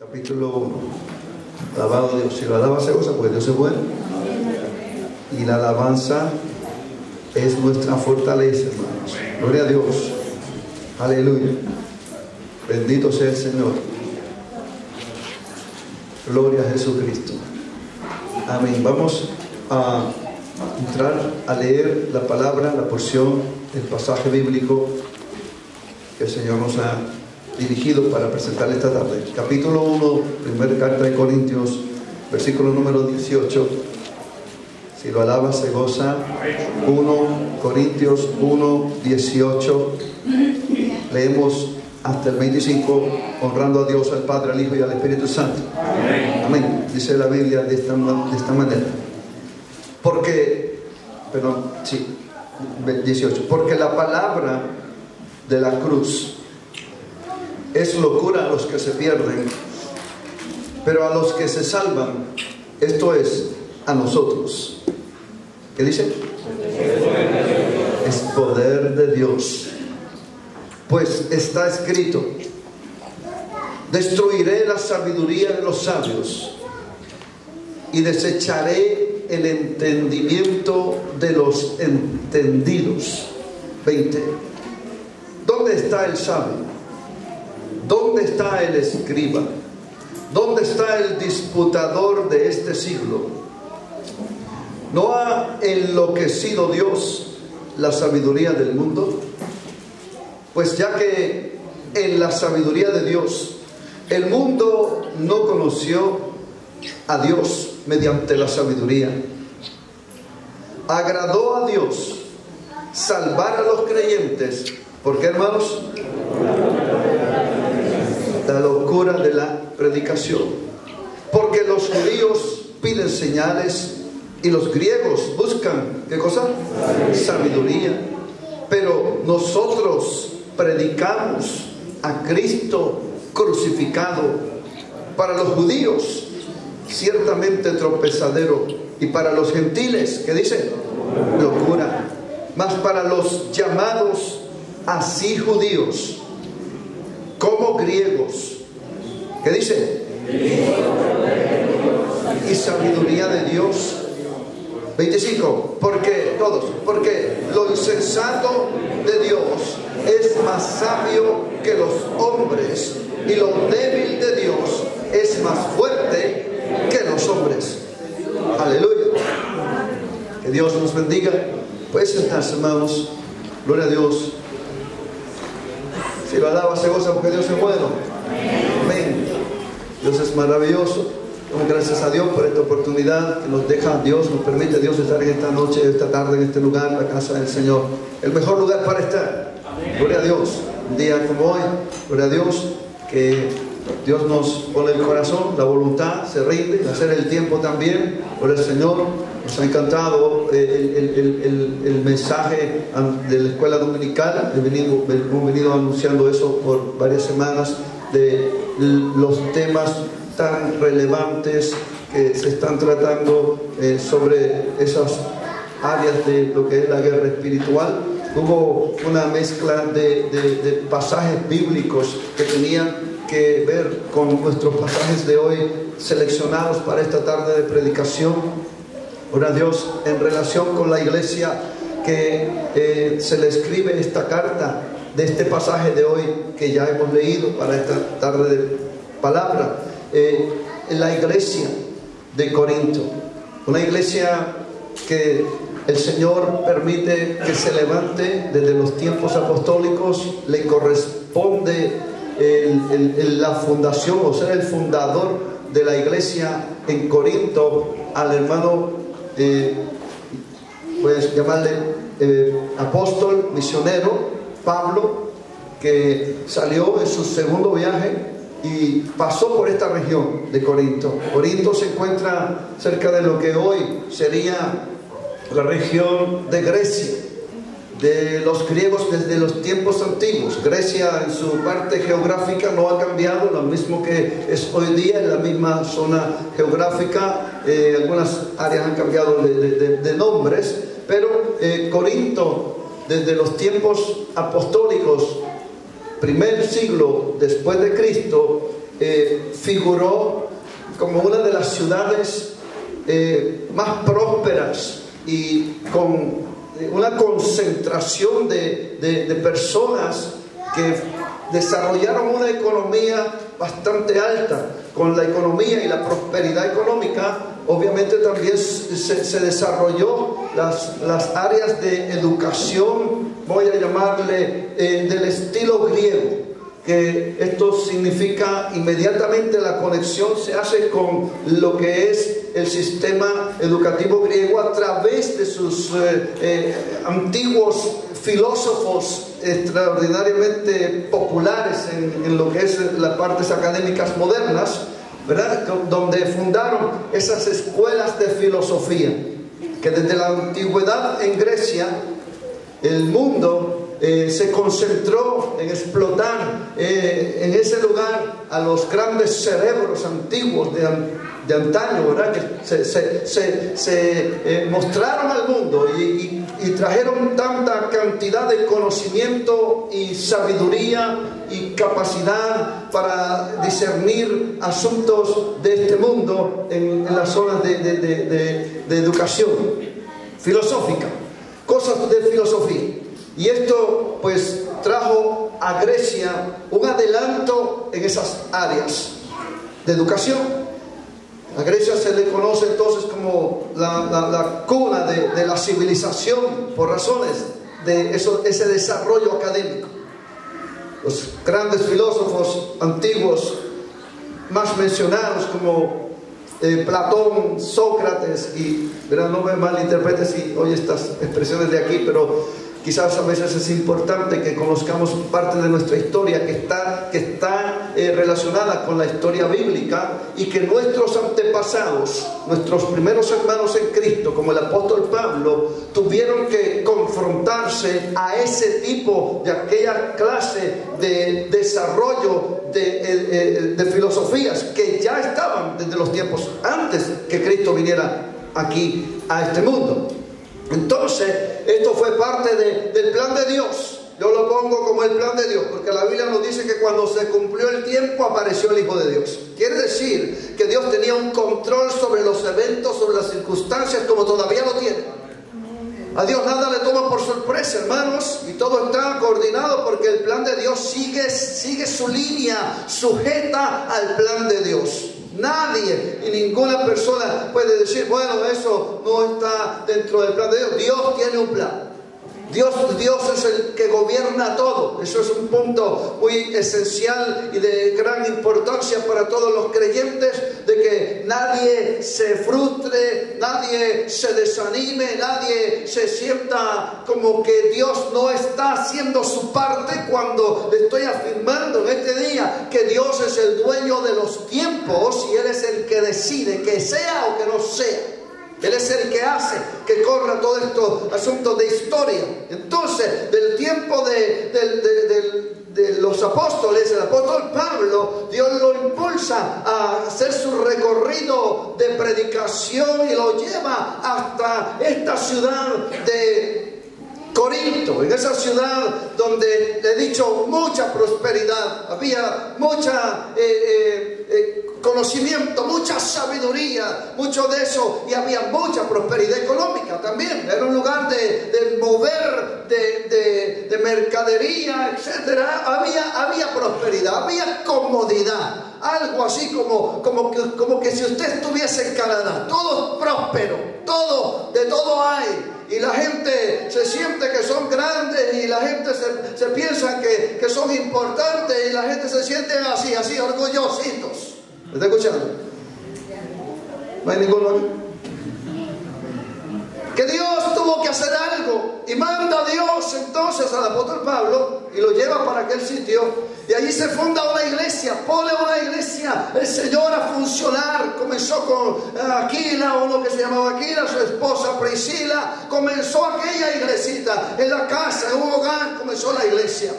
Capítulo 1. Alabado a Dios. Si lo alaba se goza, pues Dios es bueno. Y la alabanza es nuestra fortaleza, hermanos. Gloria a Dios. Aleluya. Bendito sea el Señor. Gloria a Jesucristo. Amén. Vamos a entrar a leer la palabra, la porción, el pasaje bíblico que el Señor nos ha dirigido para presentarle esta tarde. Capítulo 1, primera carta de Corintios, versículo número 18. Si lo alaba se goza. 1 Corintios 1, 18. Leemos hasta el 25, honrando a Dios, al Padre, al Hijo y al Espíritu Santo. Amén. Amén. Dice la Biblia de esta manera. Porque, perdón, sí, 18. Porque la palabra de la cruz es locura a los que se pierden, pero a los que se salvan, esto es, a nosotros. ¿Qué dice? Es poder de Dios. Pues está escrito: destruiré la sabiduría de los sabios y desecharé el entendimiento de los entendidos. 20. ¿Dónde está el sabio? ¿Dónde está el escriba? ¿Dónde está el disputador de este siglo? ¿No ha enloquecido Dios la sabiduría del mundo? Pues ya que en la sabiduría de Dios el mundo no conoció a Dios mediante la sabiduría, agradó a Dios salvar a los creyentes. ¿Por qué, hermanos? La locura de la predicación. Porque los judíos piden señales y los griegos buscan, ¿qué cosa? Sabiduría. Pero nosotros predicamos a Cristo crucificado, para los judíos ciertamente tropezadero, y para los gentiles, ¿qué dice? Locura. Mas para los llamados así judíos como griegos, ¿qué dice? Y sabiduría de Dios. 25. Porque lo insensato de Dios es más sabio que los hombres, y lo débil de Dios es más fuerte que los hombres. Aleluya. Que Dios nos bendiga. Pueden sentarse, hermanos. Gloria a Dios. Si lo alaba se goza, porque Dios es bueno. Amén. Dios es maravilloso. Damos gracias a Dios por esta oportunidad que nos deja Dios, nos permite Dios estar en esta noche, esta tarde, en este lugar, la casa del Señor. El mejor lugar para estar. Gloria a Dios. Un día como hoy, gloria a Dios, que Dios nos pone el corazón, la voluntad, se rinde, hacer el tiempo también. Gloria al Señor. Nos ha encantado el mensaje de la escuela dominical. Hemos venido anunciando eso por varias semanas, de los temas tan relevantes que se están tratando sobre esas áreas de lo que es la guerra espiritual. Hubo una mezcla de pasajes bíblicos que tenían que ver con nuestros pasajes de hoy, seleccionados para esta tarde de predicación. Ora a Dios, en relación con la iglesia que se le escribe esta carta de este pasaje de hoy que ya hemos leído para esta tarde de palabra. La iglesia de Corinto, una iglesia que el Señor permite que se levante desde los tiempos apostólicos. Le corresponde la fundación, o ser el fundador de la iglesia en Corinto, al hermano, puedes llamarle apóstol, misionero, Pablo, que salió en su segundo viaje y pasó por esta región de Corinto. Corinto se encuentra cerca de lo que hoy sería la región de Grecia, de los griegos desde los tiempos antiguos. Grecia en su parte geográfica no ha cambiado, lo mismo que es hoy día, en la misma zona geográfica. Algunas áreas han cambiado de nombres, pero Corinto desde los tiempos apostólicos, primer siglo después de Cristo, figuró como una de las ciudades más prósperas y con una concentración de personas que desarrollaron una economía bastante alta. Con la economía y la prosperidad económica, obviamente también se desarrolló las áreas de educación, voy a llamarle, del estilo griego, que esto significa inmediatamente la conexión se hace con lo que es el sistema educativo griego a través de sus antiguos filósofos extraordinariamente populares en lo que es las partes académicas modernas, ¿verdad? Donde fundaron esas escuelas de filosofía, que desde la antigüedad en Grecia el mundo se concentró en explotar en ese lugar a los grandes cerebros antiguos de antaño, ¿verdad? Que se mostraron al mundo y trajeron tanta cantidad de conocimiento y sabiduría y capacidad para discernir asuntos de este mundo en las zonas de educación filosófica, cosas de filosofía. Y esto pues trajo a Grecia un adelanto en esas áreas de educación. A Grecia se le conoce entonces como la cuna de la civilización por razones de ese desarrollo académico. Los grandes filósofos antiguos más mencionados como Platón, Sócrates y, ¿verdad? No me malinterpretes si oye estas expresiones de aquí, pero quizás a veces es importante que conozcamos parte de nuestra historia que está relacionada con la historia bíblica, y que nuestros antepasados, nuestros primeros hermanos en Cristo, como el apóstol Pablo, tuvieron que confrontarse a ese tipo de aquella clase de desarrollo de filosofías que ya estaban desde los tiempos antes que Cristo viniera aquí a este mundo. Entonces, esto fue parte del plan de Dios. Yo lo pongo como el plan de Dios, porque la Biblia nos dice que cuando se cumplió el tiempo apareció el Hijo de Dios. Quiere decir que Dios tenía un control sobre los eventos, sobre las circunstancias, como todavía lo tiene. A Dios nada le toma por sorpresa, hermanos, y todo está coordinado porque el plan de Dios sigue su línea, sujeta al plan de Dios. Nadie y ninguna persona puede decir, bueno, eso no está dentro del plan de Dios. Dios tiene un plan. Dios es el que gobierna todo. Eso es un punto muy esencial y de gran importancia para todos los creyentes, de que nadie se frustre, nadie se desanime, nadie se sienta como que Dios no está haciendo su parte, cuando le estoy afirmando en este día que Dios es el dueño de los tiempos y Él es el que decide que sea o que no sea. Él es el que hace que corra todos estos asuntos de historia. Entonces, del tiempo de los apóstoles, el apóstol Pablo, Dios lo impulsa a hacer su recorrido de predicación y lo lleva hasta esta ciudad de Corinto, en esa ciudad donde, le he dicho, mucha prosperidad, había mucha conocimiento, mucha sabiduría, mucho de eso, y había mucha prosperidad económica también. Era un lugar de mover, de mercadería, etcétera. Había prosperidad, había comodidad, algo así como que si usted estuviese en Canadá, todo próspero, de todo hay. Y la gente se siente que son grandes, y la gente se piensa que son importantes, y la gente se siente así orgullositos. ¿Me está escuchando? ¿No hay ninguno aquí? Que Dios tuvo que hacer algo, y manda a Dios entonces al apóstol Pablo y lo lleva para aquel sitio, y allí se funda una iglesia, pone una iglesia el Señor a funcionar. Comenzó con Aquila, uno que se llamaba Aquila, su esposa Priscila. Comenzó aquella iglesita en la casa, en un hogar, comenzó la iglesia.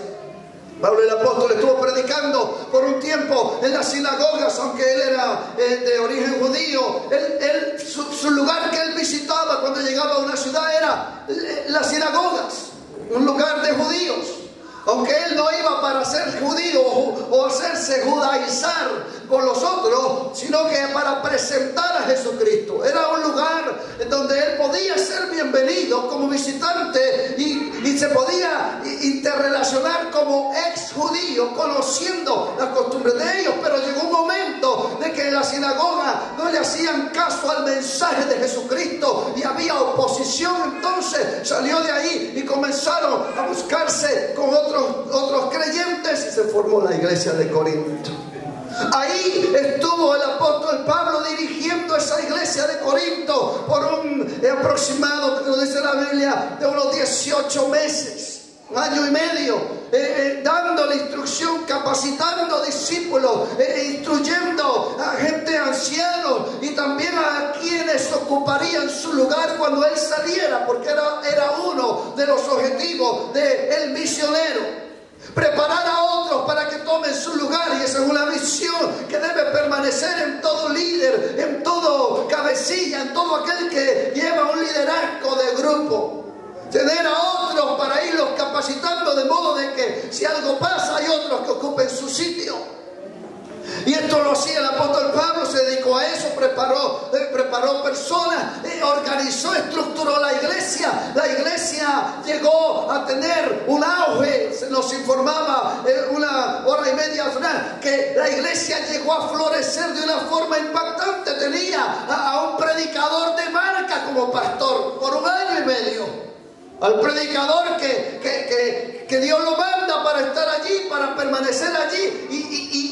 Pablo el apóstol estuvo predicando por un tiempo en las sinagogas, aunque él era de origen judío. Su lugar que él visitaba cuando llegaba a una ciudad era las sinagogas, un lugar de judíos. Aunque él no iba para ser judío o hacerse judaizar con los otros, sino que para presentar a Jesucristo. Era un lugar en donde él podía ser bienvenido como visitante y se podía interrelacionar como ex judío, conociendo las costumbres de ellos. Pero llegó un momento de que en la sinagoga no le hacían caso al mensaje de Jesucristo y había oposición. Entonces salió de ahí y comenzaron a buscarse con otros creyentes y se formó la iglesia de Corinto. Ahí estuvo el apóstol Pablo dirigiendo esa iglesia de Corinto por un aproximado, como dice la Biblia, de unos 18 meses, un año y medio, dando la instrucción, capacitando discípulos, instruyendo a gente ancianos y también a quienes ocuparían su lugar cuando él saliera, porque era uno de los objetivos del misionero. Preparar a otros para que tomen su lugar, y esa es una visión que debe permanecer en todo líder, en todo cabecilla, en todo aquel que lleva un liderazgo de grupo. Tener a otros para irlos capacitando de modo de que si algo pasa hay otros que ocupen su sitio. Y esto lo hacía el apóstol Pablo, se dedicó a eso, preparó personas, organizó, estructuró la iglesia. La iglesia llegó a tener un auge, se nos informaba una hora y media atrás, que la iglesia llegó a florecer de una forma impactante. Tenía a un predicador de marca como pastor por un año y medio. Al predicador que Dios lo manda para estar allí, para permanecer allí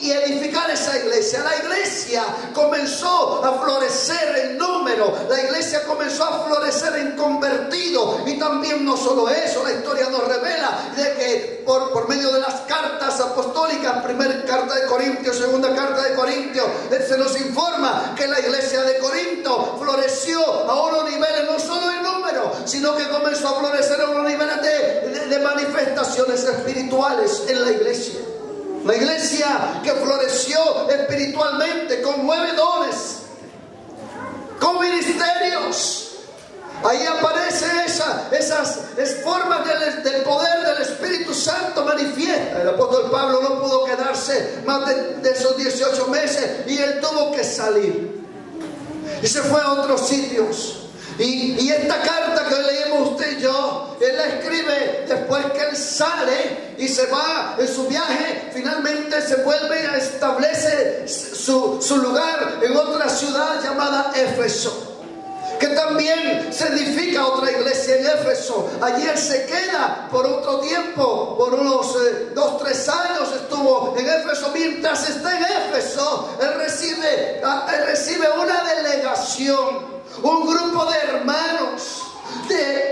y edificar esa iglesia. La iglesia comenzó a florecer en número, la iglesia comenzó a florecer en convertidos. Y también no solo eso, la historia nos revela de que por medio de las cartas apostólicas, primera carta de Corintios, segunda carta de Corintios, se nos informa que la iglesia de Corinto floreció a unos niveles no solo en número, sino que comenzó a florecer a unos niveles de manifestaciones espirituales en la iglesia. La iglesia que floreció espiritualmente con 9 dones, con ministerios. Ahí aparecen esas formas del poder del Espíritu Santo manifiesta. El apóstol Pablo no pudo quedarse más de esos 18 meses y él tuvo que salir. Y se fue a otros sitios. Y esta carta que leemos usted y yo, él la escribe después que él sale y se va en su viaje. Finalmente se vuelve a establecer su lugar en otra ciudad llamada Éfeso, que también se edifica otra iglesia en Éfeso. Allí él se queda por otro tiempo, por unos 2-3 años estuvo en Éfeso. Mientras está en Éfeso, él recibe una delegación, un grupo de hermanos,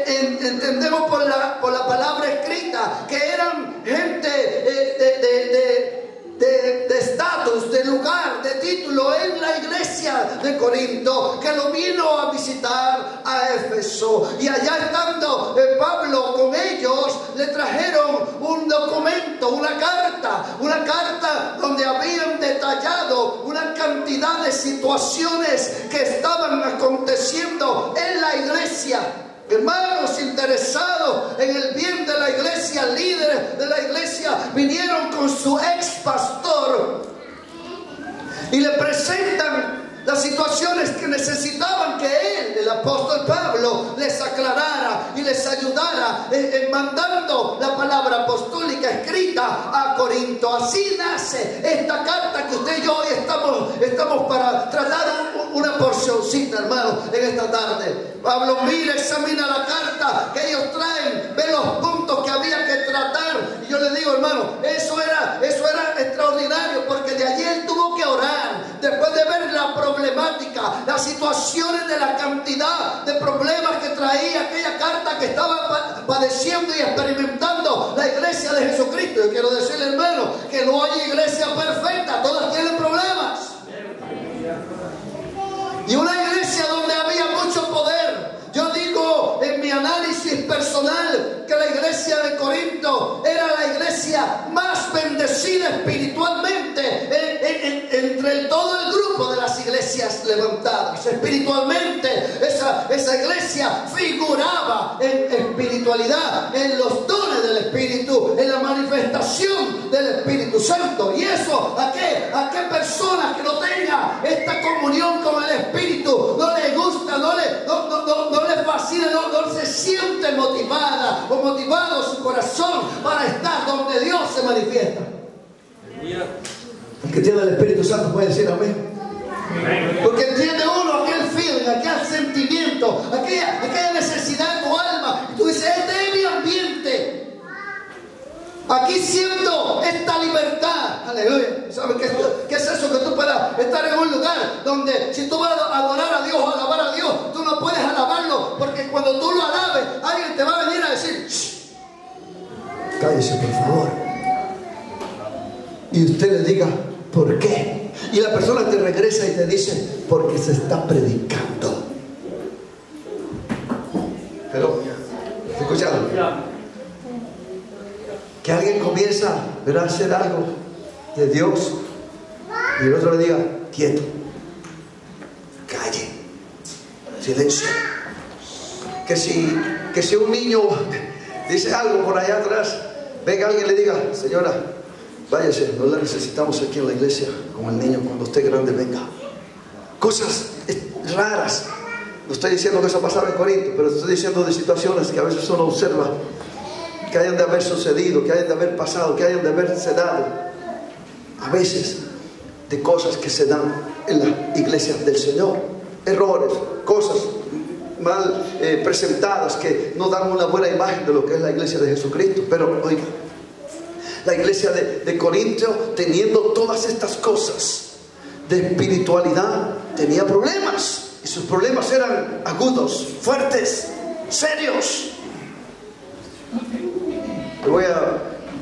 entendemos por la palabra escrita, que eran gente de estatus, de lugar, de título en la iglesia de Corinto, que lo vino a visitar a Éfeso. Y allá estando Pablo con ellos, le trajeron un documento, una carta donde habían detallado una cantidad de situaciones que estaban aconteciendo en la iglesia. Hermanos interesados en el bien de la iglesia, líderes de la iglesia, vinieron con su ex pastor y le presentan las situaciones que necesitaban que él, el apóstol Pablo, les aclarara y les ayudara mandando la palabra apostólica escrita a Corinto. Así nace esta carta que usted y yo hoy estamos para tratar una porcioncita, hermano, en esta tarde. Pablo mira, examina la carta que ellos traen, ve los puntos que había que tratar. Y yo le digo, hermano, eso era extraordinario, porque de allí él tuvo que orar. Después de ver la problemática, las situaciones de la cantidad de problemas que traía aquella carta que estaba padeciendo y experimentando la iglesia de Jesucristo. Yo quiero decirle, hermano, que no hay iglesia perfecta, todas tienen problemas. Y una iglesia donde había mucho poder. Yo digo en mi análisis personal que la iglesia de Corinto era la iglesia más bendecida espiritualmente entre todo el grupo de las iglesias levantadas. Espiritualmente, esa iglesia figuraba en espiritualidad, en los dones del Espíritu, en la manifestación del Espíritu Santo. ¿Y eso a qué personas que no tengan esta comunión con el Espíritu no les gusta, no les fascina, no se siente motivada o motivado su corazón para estar donde Dios se manifiesta? El que tiene el Espíritu Santo puede decir amén. Porque entiende uno aquel feeling, aquel sentimiento, aquella necesidad de tu alma. Y tú dices, este es mi ambiente. Aquí siento esta libertad. Aleluya. ¿Sabes qué es eso? Que tú puedas estar en un lugar donde si tú vas a adorar a Dios o alabar a Dios, tú no puedes alabarlo, porque cuando tú lo alabes, alguien te va a venir a decir, shh, cállese por favor. Y usted le diga, ¿por qué? Y la persona te regresa y te dice, porque se está predicando. Pero, ¿escucharon? Que alguien comienza a hacer algo de Dios y el otro le diga, quieto, calle, silencio. Que si un niño dice algo por allá atrás, venga alguien y le diga, señora, váyase, no la necesitamos aquí en la iglesia, como el niño, cuando esté grande venga. Cosas raras. No estoy diciendo que eso pasaba en Corinto, pero estoy diciendo de situaciones que a veces uno observa, que hayan de haber sucedido, que hayan de haber pasado, que hayan de haberse dado. A veces de cosas que se dan en la iglesia del Señor. Errores, cosas mal presentadas que no dan una buena imagen de lo que es la iglesia de Jesucristo. Pero oiga, la iglesia de Corinto, teniendo todas estas cosas de espiritualidad, tenía problemas. Y sus problemas eran agudos, fuertes, serios. Le voy a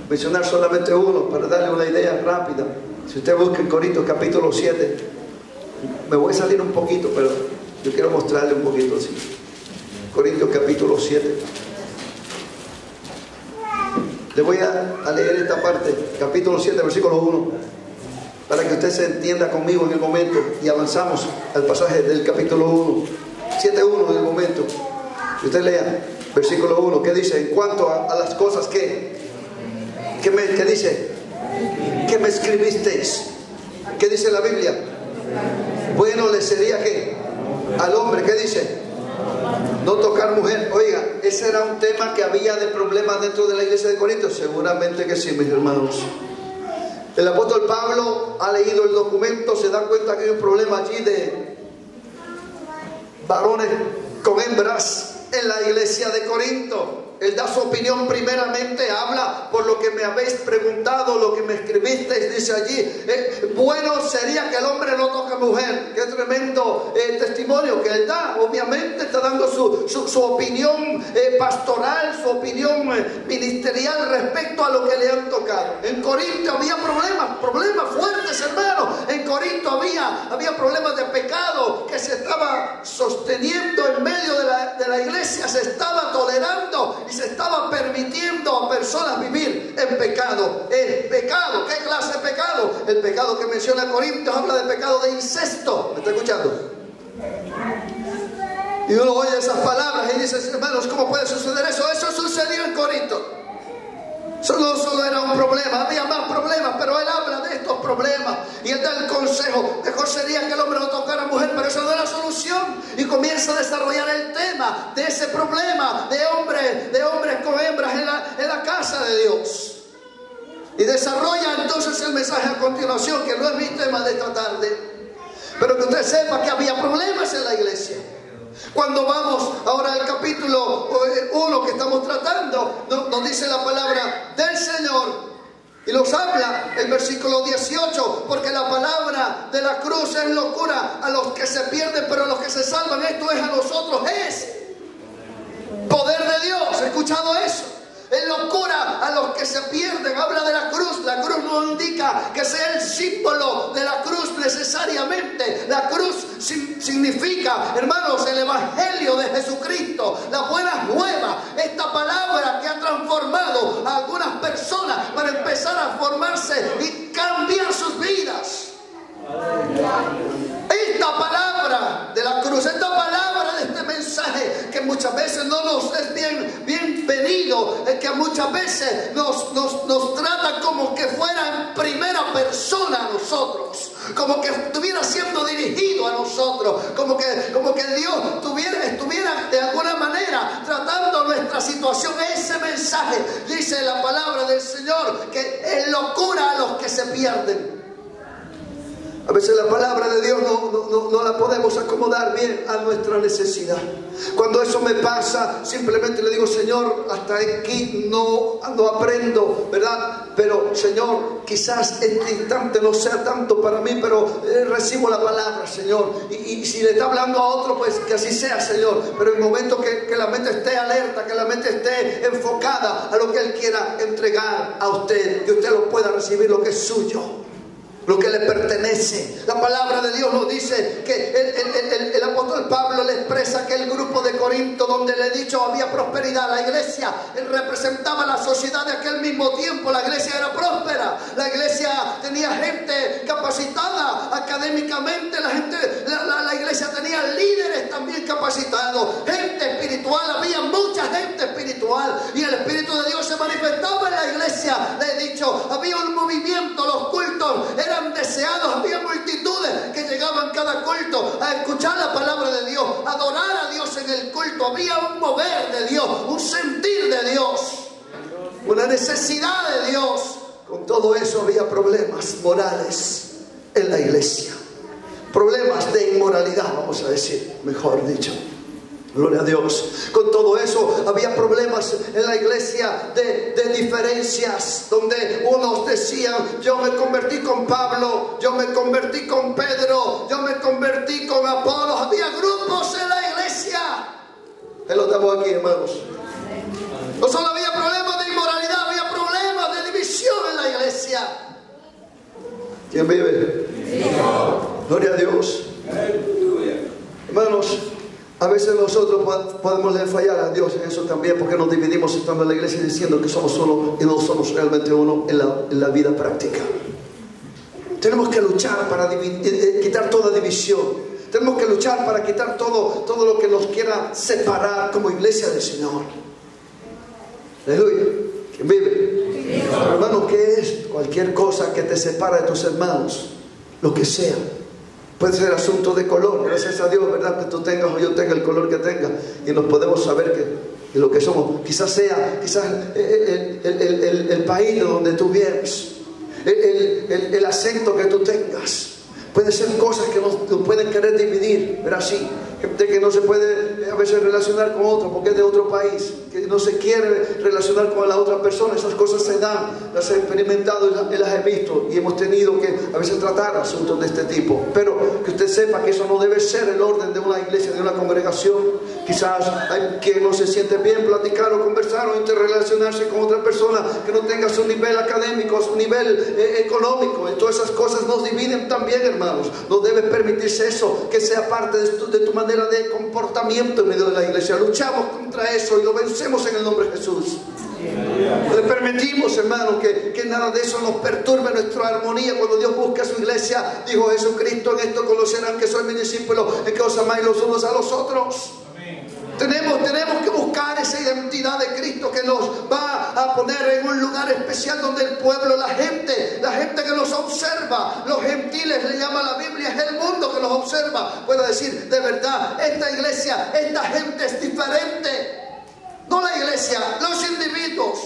mencionar solamente uno para darle una idea rápida. Si usted busca en Corintios capítulo 7, me voy a salir un poquito, pero yo quiero mostrarle un poquito así. Corintios capítulo 7. Le voy a leer esta parte, capítulo 7, versículo 1, para que usted se entienda conmigo en el momento y avanzamos al pasaje del capítulo 1. 7:1 en el momento. Y usted lea. Versículo 1, ¿qué dice? En cuanto a las cosas ¿qué dice? ¿Qué me escribisteis? ¿Qué dice la Biblia? Bueno le sería ¿qué? Al hombre, ¿qué dice? No tocar mujer. Oiga, ese era un tema que había de problemas dentro de la iglesia de Corinto. Seguramente que sí, mis hermanos. El apóstol Pablo ha leído el documento, se da cuenta que hay un problema allí de varones con hembras en la iglesia de Corinto. Él da su opinión primeramente, habla por lo que me habéis preguntado, lo que me escribisteis, dice allí. Bueno sería que el hombre no toque a mujer. Qué tremendo testimonio que él da. Obviamente está dando su opinión pastoral, su opinión ministerial respecto a lo que le han tocado. En Corinto había problemas fuertes, hermanos. En Corinto había problemas de pecado que se estaba sosteniendo en medio de la iglesia, se estaba tolerando y se estaba permitiendo a personas vivir en pecado. El pecado, ¿qué clase de pecado? El pecado que menciona Corintios habla de pecado de incesto. ¿Me está escuchando? Y uno oye esas palabras y dice, hermanos, ¿cómo puede suceder eso? Eso sucedió en Corinto. Eso no solo era un problema, había más problemas, pero él habla de estos problemas y él da el consejo. Mejor sería que el hombre no tocara a mujer, pero eso no es la solución. Y comienza a desarrollar el tema de ese problema de hombres con hembras en la casa de Dios. Y desarrolla entonces el mensaje a continuación, que no es mi tema de esta tarde, pero que usted sepa que había problemas en la iglesia. Cuando vamos ahora al capítulo 1 que estamos tratando, nos dice la palabra del Señor y nos habla el versículo 18, porque la palabra de la cruz es locura a los que se pierden, pero a los que se salvan, esto es a nosotros, es poder de Dios. ¿He escuchado eso? Es locura a los que se pierden. Habla de la cruz. La cruz no indica que sea el símbolo de la cruz necesariamente. La cruz significa, hermanos, el evangelio de Jesucristo, la buena nueva. Esta palabra que ha transformado a algunas personas para empezar a formarse y cambiar sus vidas. Esta palabra de la cruz, esta palabra de este mensaje que muchas veces no nos es bienvenido, que muchas veces nos trata como que fuera en primera persona a nosotros, como que estuviera siendo dirigido a nosotros, como que Dios estuviera de alguna manera tratando nuestra situación. Ese mensaje, dice la palabra del Señor, que es locura a los que se pierden. A veces la palabra de Dios no la podemos acomodar bien a nuestra necesidad. Cuando eso me pasa, simplemente le digo: Señor, hasta aquí no aprendo, ¿verdad? Pero Señor, quizás este instante no sea tanto para mí, pero recibo la palabra, Señor. Y si le está hablando a otro, pues que así sea, Señor. Pero en el momento que la mente esté alerta, que la mente esté enfocada a lo que Él quiera entregar a usted, que usted lo pueda recibir, lo que es suyo, lo que le pertenece. La palabra de Dios nos dice que el apóstol Pablo le expresa que el grupo de Corinto, donde le he dicho había prosperidad, la iglesia, él representaba la sociedad de aquel mismo tiempo. La iglesia era próspera, la iglesia tenía gente capacitada académicamente, la iglesia tenía líderes también capacitados, gente espiritual, había mucha gente espiritual, y el Espíritu de Dios se manifestaba en la iglesia. Le he dicho, había un movimiento, los cultos eran deseados, había multitudes que llegaban cada culto a escuchar la palabra de Dios, a adorar a Dios en el culto. Había un mover de Dios, un sentir de Dios, una necesidad de Dios. Con todo eso había problemas morales en la iglesia, problemas de inmoralidad, vamos a decir, mejor dicho. Gloria a Dios. Con todo eso había problemas en la iglesia de diferencias, donde unos decían: yo me convertí con Pablo, yo me convertí con Pedro, yo me convertí con Apolos. Había grupos en la iglesia. Él lo estamos aquí, hermanos. No solo había problemas de inmoralidad, había problemas de división en la iglesia. ¿Quién vive? Gloria a Dios. Hermanos, a veces nosotros podemos fallar a Dios en eso también, porque nos dividimos estando en la iglesia diciendo que somos uno y no somos realmente uno en la vida práctica. Tenemos que luchar para quitar toda división. Tenemos que luchar para quitar todo lo que nos quiera separar como iglesia del Señor. Aleluya. ¿Quién vive? Hermano, ¿qué es? Cualquier cosa que te separa de tus hermanos, lo que sea. Puede ser asunto de color, gracias a Dios, ¿verdad? Que tú tengas o yo tenga el color que tenga, y nos podemos saber que lo que somos. Quizás sea el país de donde tú vienes, el acento que tú tengas. Puede ser cosas que nos pueden querer dividir, pero así. Gente que no se puede a veces relacionar con otro porque es de otro país, que no se quiere relacionar con la otra persona. Esas cosas se dan, las he experimentado y las he visto, y hemos tenido que a veces tratar asuntos de este tipo. Pero que usted sepa que eso no debe ser el orden de una iglesia, de una congregación. Quizás hay quien no se siente bien platicar o conversar o interrelacionarse con otra persona que no tenga su nivel académico, su nivel económico. Y todas esas cosas nos dividen también, hermanos. No debe permitirse eso, que sea parte de tu manera de comportamiento en medio de la iglesia. Luchamos contra eso y lo vencemos en el nombre de Jesús. No le permitimos, hermano, que nada de eso nos perturbe nuestra armonía. Cuando Dios busca a su iglesia, dijo Jesucristo: en esto conocerán que soy mi discípulo, en que os amáis los unos a los otros. Tenemos que buscar esa identidad de Cristo que nos va a poner en un lugar especial donde el pueblo, la gente que nos observa, los gentiles le llama la Biblia, es el mundo que nos observa, pueda decir: de verdad, esta iglesia, esta gente es diferente. No la iglesia, los individuos.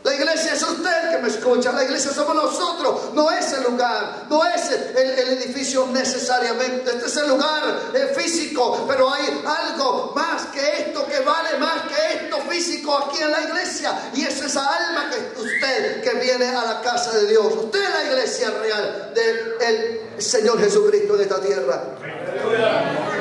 La iglesia es usted que me escucha, la iglesia somos nosotros, no es el lugar, no es el edificio necesariamente, este es el lugar físico, pero hay algo más que esto, que vale más que esto físico aquí en la iglesia, y es esa alma que usted que viene a la casa de Dios. Usted es la iglesia real del Señor Jesucristo de esta tierra.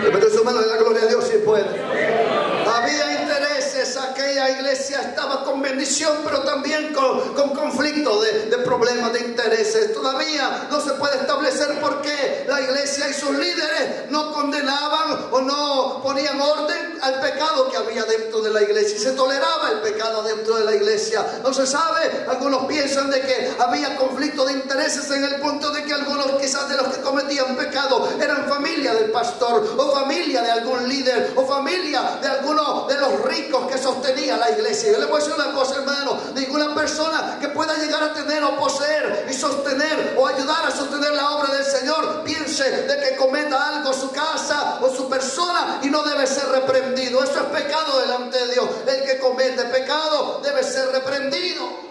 Le meto su mano de la gloria a Dios si puede. Había intereses, aquella iglesia estaba con bendición división, pero también con conflicto de problemas, de intereses. Todavía no se puede establecer por qué la iglesia y sus líderes no condenaban o no ponían orden al pecado que había dentro de la iglesia, y se toleraba el pecado dentro de la iglesia. No se sabe. Algunos piensan de que había conflicto de intereses en el punto de que algunos quizás de los que cometían pecado eran familia del pastor, o familia de algún líder, o familia de algunos de los ricos que sostenía la iglesia. Yo le voy a decir una cosa, hermano: ninguna persona que pueda llegar a tener o poseer y sostener o ayudar a sostener la obra del Señor piense de que cometa algo su casa o su persona y no debe ser reprendido. Eso es pecado delante de Dios. El que comete pecado debe ser reprendido.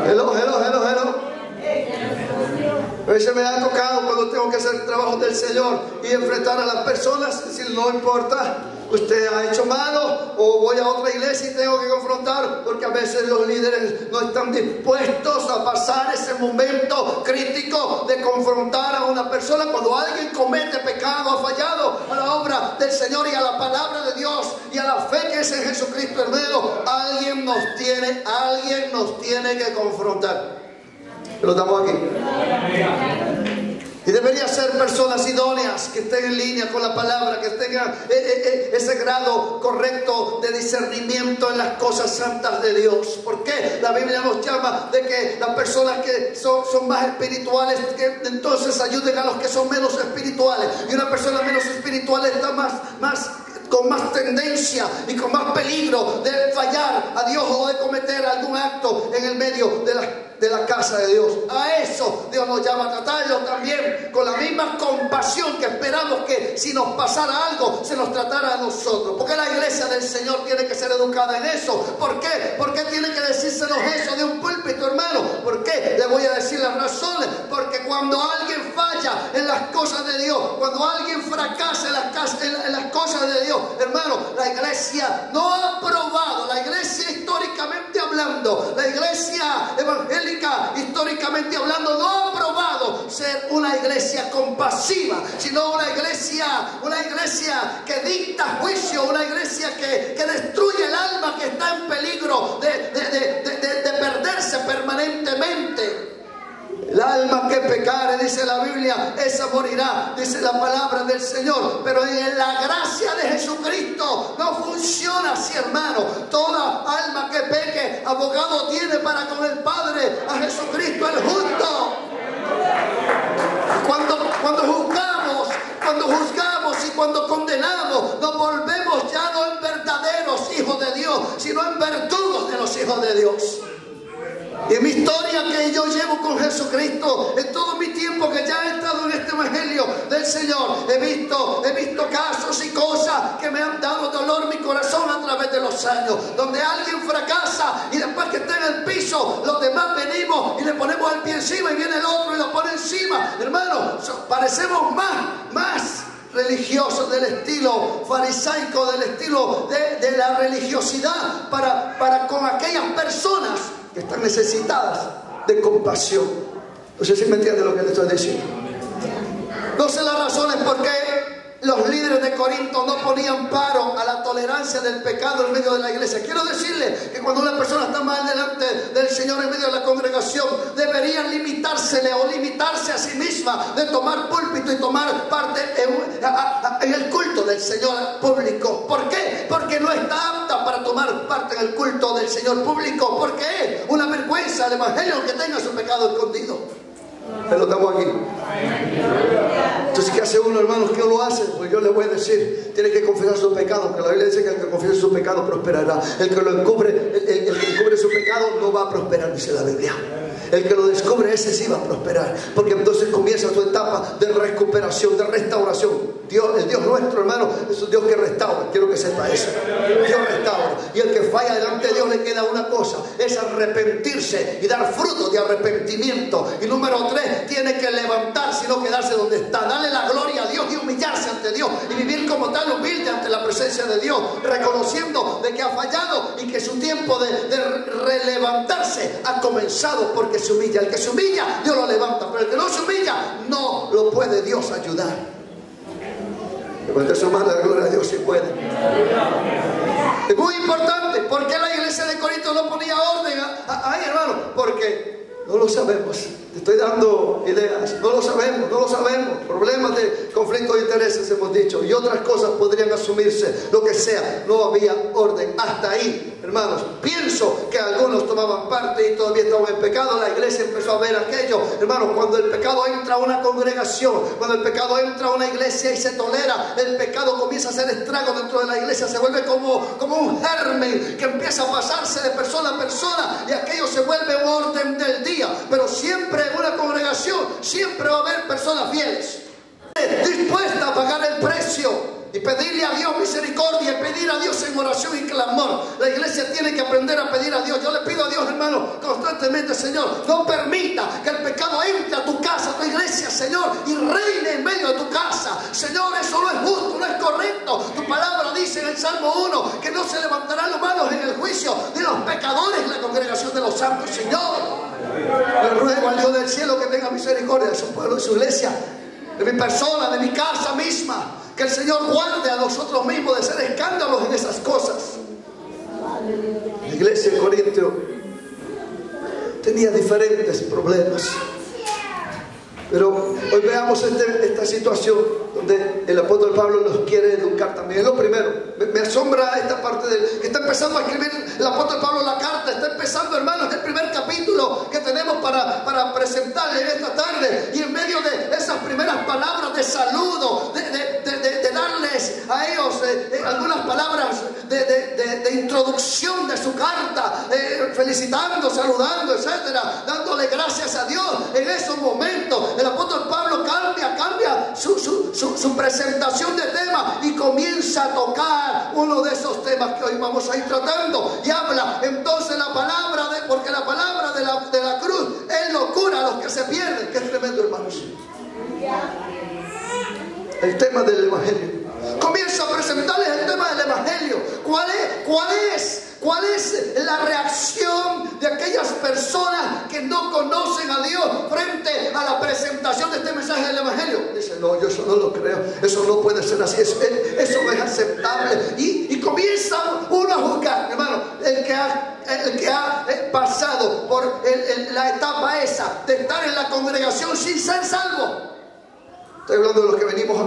Hello. A veces me ha tocado, cuando tengo que hacer el trabajo del Señor y enfrentar a las personas, decir: no importa, usted ha hecho malo, o voy a otra iglesia y tengo que confrontar, porque a veces los líderes no están dispuestos a pasar ese momento crítico de confrontar a una persona. Cuando alguien comete pecado, ha fallado a la obra del Señor y a la palabra de Dios y a la fe que es en Jesucristo, hermano, alguien nos tiene que confrontar. Pero estamos aquí. Y debería ser personas idóneas, que estén en línea con la palabra, que tengan ese grado correcto de discernimiento en las cosas santas de Dios. ¿Por qué? La Biblia nos llama de que las personas que son más espirituales, que entonces ayuden a los que son menos espirituales. Y una persona menos espiritual está con más tendencia y con más peligro de fallar a Dios o de cometer algún acto en el medio de la casa de Dios. A eso Dios nos llama a tratarlo también con la misma compasión que esperamos que si nos pasara algo se nos tratara a nosotros. Porque la iglesia del Señor tiene que ser educada en eso. ¿Por qué? ¿Por qué tiene que decírsenos eso de un púlpito, hermano? ¿Por qué? Le voy a decir las razones. Porque cuando alguien falla en las cosas de Dios, cuando alguien fracasa en las cosas de Dios, hermano, la iglesia no ha aprobado, la iglesia históricamente hablando, la iglesia evangélica históricamente hablando, no ha aprobado ser una iglesia compasiva, sino una iglesia que dicta juicio, una iglesia que destruye el alma, que está en peligro de perderse permanentemente. El alma que pecare, dice la Biblia, esa morirá, dice la palabra del Señor. Pero en la gracia de Jesucristo no funciona así, hermano. Toda alma que peque, abogado tiene para con el Padre, a Jesucristo el justo. Cuando juzgamos y cuando condenamos, nos volvemos ya no en verdaderos hijos de Dios, sino en verdugos de los hijos de Dios. Y en mi historia que yo llevo con Jesucristo, en todo mi tiempo que ya he estado en este evangelio del Señor, he visto casos y cosas que me han dado dolor mi corazón a través de los años, donde alguien fracasa y después que está en el piso, los demás venimos y le ponemos el pie encima y viene el otro y lo pone encima. Hermano, parecemos más religiosos, del estilo farisaico, del estilo de la religiosidad para con aquellas personas que están necesitadas de compasión. No sé si me entiende lo que le estoy diciendo. No sé las razones por qué los líderes de Corinto no ponían paro a la tolerancia del pecado en medio de la iglesia. Quiero decirle que cuando una persona está mal delante del Señor en medio de la congregación, deberían limitársele o limitarse a sí misma de tomar púlpito y tomar parte en el culto del Señor público. ¿Por qué? Porque no está apta para tomar parte en el culto del Señor público. Porque es una vergüenza al evangelio que tenga su pecado escondido. Pero estamos aquí. Entonces, ¿qué hace uno, hermanos? ¿Qué uno hace? Pues yo le voy a decir, tiene que confesar su pecado, porque la Biblia dice que el que confiese su pecado prosperará. El que lo encubre, el que encubre su pecado no va a prosperar, dice la Biblia. El que lo descubre, ese sí va a prosperar, porque entonces comienza tu etapa de recuperación, de restauración. El Dios nuestro, hermano, es un Dios que restaura. Quiero que sepa eso. Dios restaura. Y el que falla delante de Dios le queda una cosa: es arrepentirse y dar fruto de arrepentimiento. Y número 3, tiene que levantarse y no quedarse donde está. Darle la gloria a Dios y humillarse ante Dios. Y vivir como tal humilde ante la presencia de Dios, reconociendo de que ha fallado y que su tiempo de relevantarse ha comenzado, porque se humilla. El que se humilla, Dios lo levanta. Pero el que no se humilla, no lo puede Dios ayudar. Levante su mano, la gloria a Dios si puede. Es muy importante. ¿Por qué la iglesia de Corinto no ponía orden? Ay, hermano, porque no lo sabemos. Te estoy dando ideas. No lo sabemos, no lo sabemos. Problemas de conflicto de intereses hemos dicho. Y otras cosas podrían asumirse. Lo que sea. No había orden. Hasta ahí, hermanos. Pienso que algunos tomaban parte y todavía estaban en pecado. La iglesia empezó a ver aquello. Hermanos, cuando el pecado entra a una congregación, cuando el pecado entra a una iglesia y se tolera, el pecado comienza a hacer estrago dentro de la iglesia. Se vuelve como un germen que empieza a pasarse de persona a persona. Y aquello se vuelve un orden del día. Pero siempre en una congregación, siempre va a haber personas fieles, dispuestas a pagar el precio y pedirle a Dios misericordia y pedir a Dios en oración y clamor. La iglesia tiene que aprender a pedir a Dios. Yo le pido a Dios, hermano, constantemente: Señor, no permita que el pecado entre a tu casa, a tu iglesia, Señor, y reine en medio de tu casa. Señor, eso no es justo, no es correcto. Tu palabra dice en el Salmo 1 que no se levantarán los malos en el juicio de los pecadores en la congregación de los santos. Señor, le ruego al Dios del cielo que tenga misericordia de su pueblo y su iglesia, de mi persona, de mi casa misma. Que el Señor guarde a nosotros mismos de ser escándalos en esas cosas. La iglesia de Corinto tenía diferentes problemas. Pero hoy veamos esta situación donde el apóstol Pablo nos quiere educar también. Es lo primero. Me asombra esta parte que está empezando a escribir el apóstol Pablo la carta. Está empezando, hermanos, el primer capítulo que tenemos para presentarle esta tarde. Y en medio de esas primeras palabras de saludo, de darles a ellos algunas palabras de introducción de su carta, felicitando, saludando, etcétera, dándole gracias a Dios. En esos momentos el apóstol Pablo cambia su presentación de tema y comienza a tocar uno de esos temas que hoy vamos a ir tratando. Y habla entonces porque la palabra de la cruz es locura a los que se pierden. Qué tremendo, hermanos. El tema del evangelio. Comienza a presentarles el tema del evangelio. ¿Cuál es la reacción de aquellas personas que no conocen a Dios frente a la presentación de este mensaje del evangelio? Dicen: no, yo eso no lo creo, eso no puede ser así, eso no es aceptable. Y comienza uno a juzgar, hermano, el que ha pasado por la etapa esa de estar en la congregación sin ser salvo. Estoy hablando de los que venimos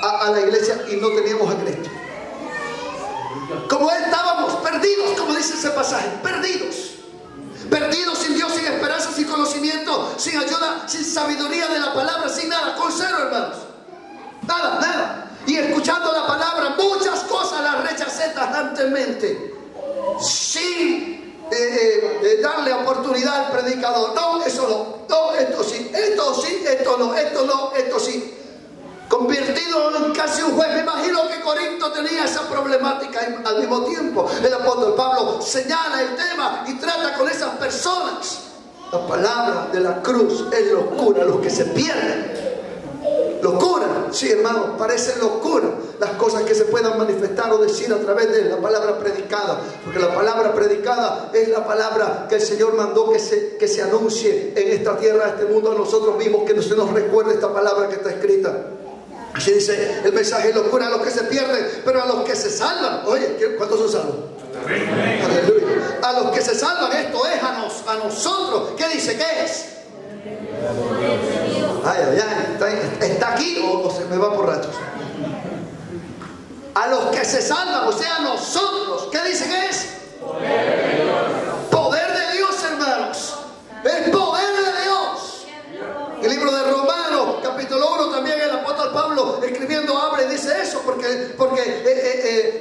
a la iglesia y no teníamos a Cristo. Como estábamos perdidos, como dice ese pasaje, perdidos sin Dios, sin esperanza, sin conocimiento, sin ayuda, sin sabiduría de la palabra, sin nada, con cero, hermanos, nada. Y escuchando la palabra, muchas cosas las rechacé tajantemente, sin darle oportunidad al predicador. No, eso no, esto sí, esto no, esto sí. Convertido en casi un juez. Me imagino que Corinto tenía esa problemática. Al mismo tiempo, el apóstol Pablo señala el tema y trata con esas personas. La palabra de la cruz es locura a los que se pierden. Locura, sí, hermano, parece locura las cosas que se puedan manifestar o decir a través de la palabra predicada, porque la palabra predicada es la palabra que el Señor mandó que se anuncie en esta tierra, a este mundo, a nosotros mismos, que se nos recuerde esta palabra que está escrita. Así dice el mensaje: es locura a los que se pierden, pero a los que se salvan. Oye, ¿cuántos son salvos? Aleluya. A los que se salvan, esto es a nosotros. ¿Qué dice? ¿Qué es? ¿Está aquí o se me va por ratos? A los que se salvan, o sea, a nosotros. ¿Qué dice que es? Poder de Dios, hermanos. Es poder de Dios. El libro de Romanos, capítulo 1, también el apóstol Pablo escribiendo habla y dice eso, porque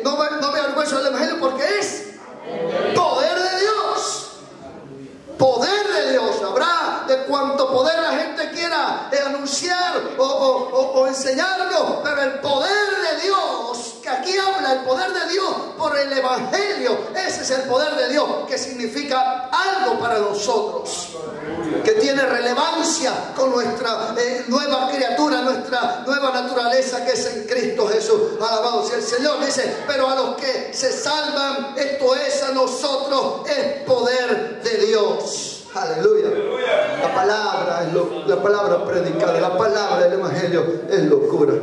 no me avergüenzo del evangelio, porque es poder de Dios. Poder de Dios. Habrá de cuanto poder la gente quiera anunciar o enseñarlo, pero el poder de Dios, que aquí habla, el poder de Dios por el evangelio, ese es el poder de Dios, que significa algo para nosotros, que tiene relevancia con nuestra nueva criatura, nuestra nueva naturaleza, que es en Cristo Jesús. Alabado sea el Señor. Dice: pero a los que se salvan, esto es a nosotros, es poder de Dios. Aleluya. La palabra predicada, la palabra del evangelio es locura.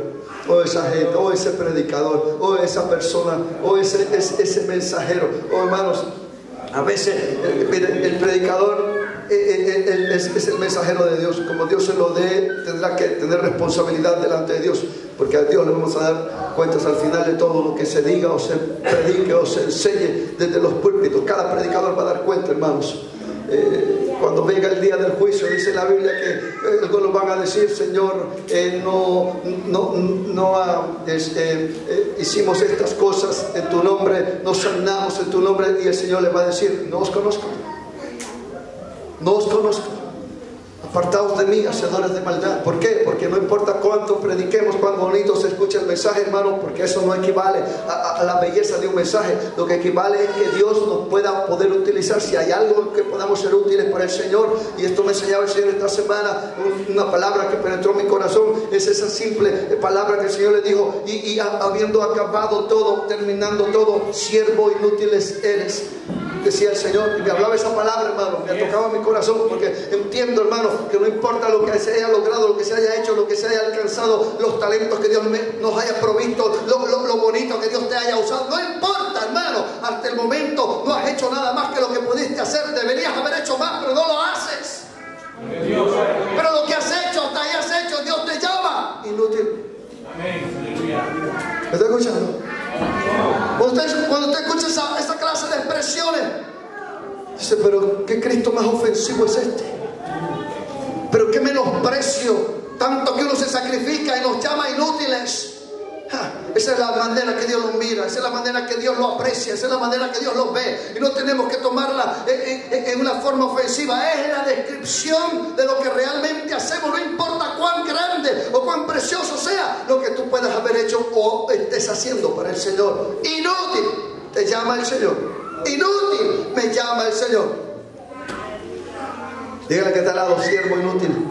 oh esa gente, oh ese predicador, oh esa persona, oh ese mensajero. Oh hermanos, a veces el predicador es el mensajero de Dios. Como Dios se lo dé, tendrá que tener responsabilidad delante de Dios, porque a Dios le vamos a dar cuentas al final de todo lo que se diga o se predique o se enseñe desde los púlpitos. Cada predicador va a dar cuenta, hermanos. Cuando venga el día del juicio, dice la Biblia que algunos van a decir: Señor, hicimos estas cosas en tu nombre, nos sanamos en tu nombre, y el Señor les va a decir: no os conozco, no os conozco, apartaos de mí, hacedores de maldad. ¿Por qué? Porque no importa cuánto prediquemos, cuán bonito se escucha el mensaje, hermano, porque eso no equivale a la belleza de un mensaje. Lo que equivale es que Dios nos pueda poder utilizar. Si hay algo que podamos ser útiles para el Señor, y esto me enseñaba el Señor esta semana, una palabra que penetró mi corazón, es esa simple palabra que el Señor le dijo: y habiendo acabado todo, terminando todo, siervo inútiles eres. Decía el Señor, y me hablaba esa palabra, hermano, me tocaba mi corazón, porque entiendo, hermano, que no importa lo que se haya logrado, lo que se haya hecho, lo que se haya alcanzado, los talentos que Dios nos haya provisto, lo bonito que Dios te haya usado, no importa, hermano. Hasta el momento no has hecho nada más que lo que pudiste hacer. Deberías haber hecho más, pero no lo haces. Pero lo que has hecho, hasta ahí has hecho. Dios te llama inútil. ¿Me está escuchando? Cuando usted escucha esa clase de expresiones, dice: pero qué Cristo más ofensivo es este, pero qué menosprecio, tanto que uno se sacrifica y nos llama inútiles. Esa es la manera que Dios los mira, esa es la manera que Dios lo aprecia, esa es la manera que Dios los ve, y no tenemos que tomarla en una forma ofensiva. Es la descripción de lo que realmente hacemos, no importa cuán grande o cuán precioso sea lo que tú puedas haber hecho o estés haciendo para el Señor. Inútil te llama el Señor, inútil me llama el Señor. Dígale que está al lado: siervo inútil,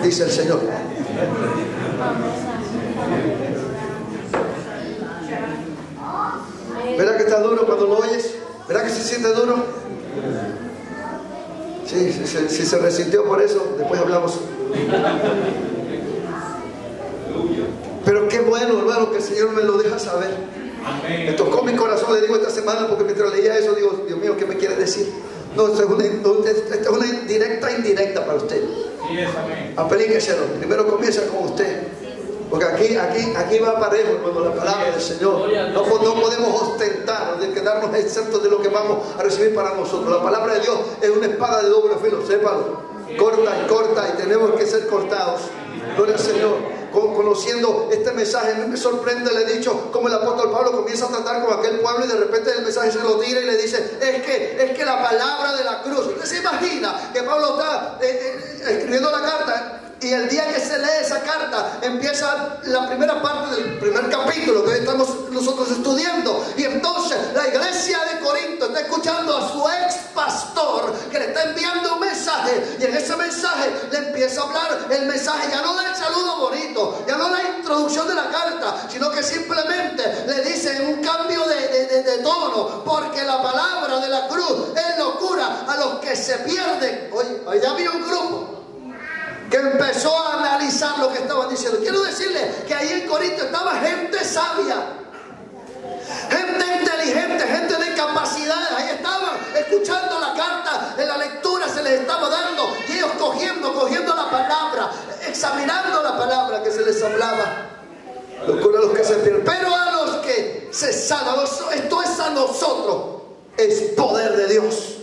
dice el Señor. ¿Verdad que está duro cuando lo oyes? ¿Verdad que se siente duro? Sí, si se resintió por eso, después hablamos. Pero qué bueno, hermano, que el Señor me lo deja saber. Me tocó mi corazón, le digo esta semana, porque mientras leía eso digo: Dios mío, ¿qué me quiere decir? No, esta es una indirecta para usted. Aplíqueselo. Primero comienza con usted, porque aquí va parejo cuando la palabra del Señor. No podemos ostentar de quedarnos exentos de lo que vamos a recibir para nosotros. La palabra de Dios es una espada de doble filo, sépalo. Corta y tenemos que ser cortados. Gloria al Señor. Conociendo este mensaje, a mí me sorprende, le he dicho, como el apóstol Pablo comienza a tratar con aquel pueblo, y de repente el mensaje se lo tira y le dice: es que la palabra de la cruz. Usted se imagina que Pablo está escribiendo la carta, y el día que se lee esa carta empieza la primera parte del primer capítulo que estamos nosotros estudiando, y entonces la iglesia de Corinto está escuchando a su ex pastor que le está enviando un mensaje, y en ese mensaje le empieza a hablar el mensaje, ya no del saludo bonito, ya no la introducción de la carta, sino que simplemente le dicen un cambio de tono, porque la palabra de la cruz es locura a los que se pierden. Oye, allá había un grupo que empezó a analizar lo que estaban diciendo. Quiero decirle que ahí en Corinto estaba gente sabia, gente inteligente, gente de capacidades. Ahí estaban escuchando la carta, en la lectura se les estaba dando, y ellos cogiendo la palabra, examinando la palabra que se les hablaba. Locura a los que se pierden, pero a los que se salvan, esto es a nosotros, es poder de Dios.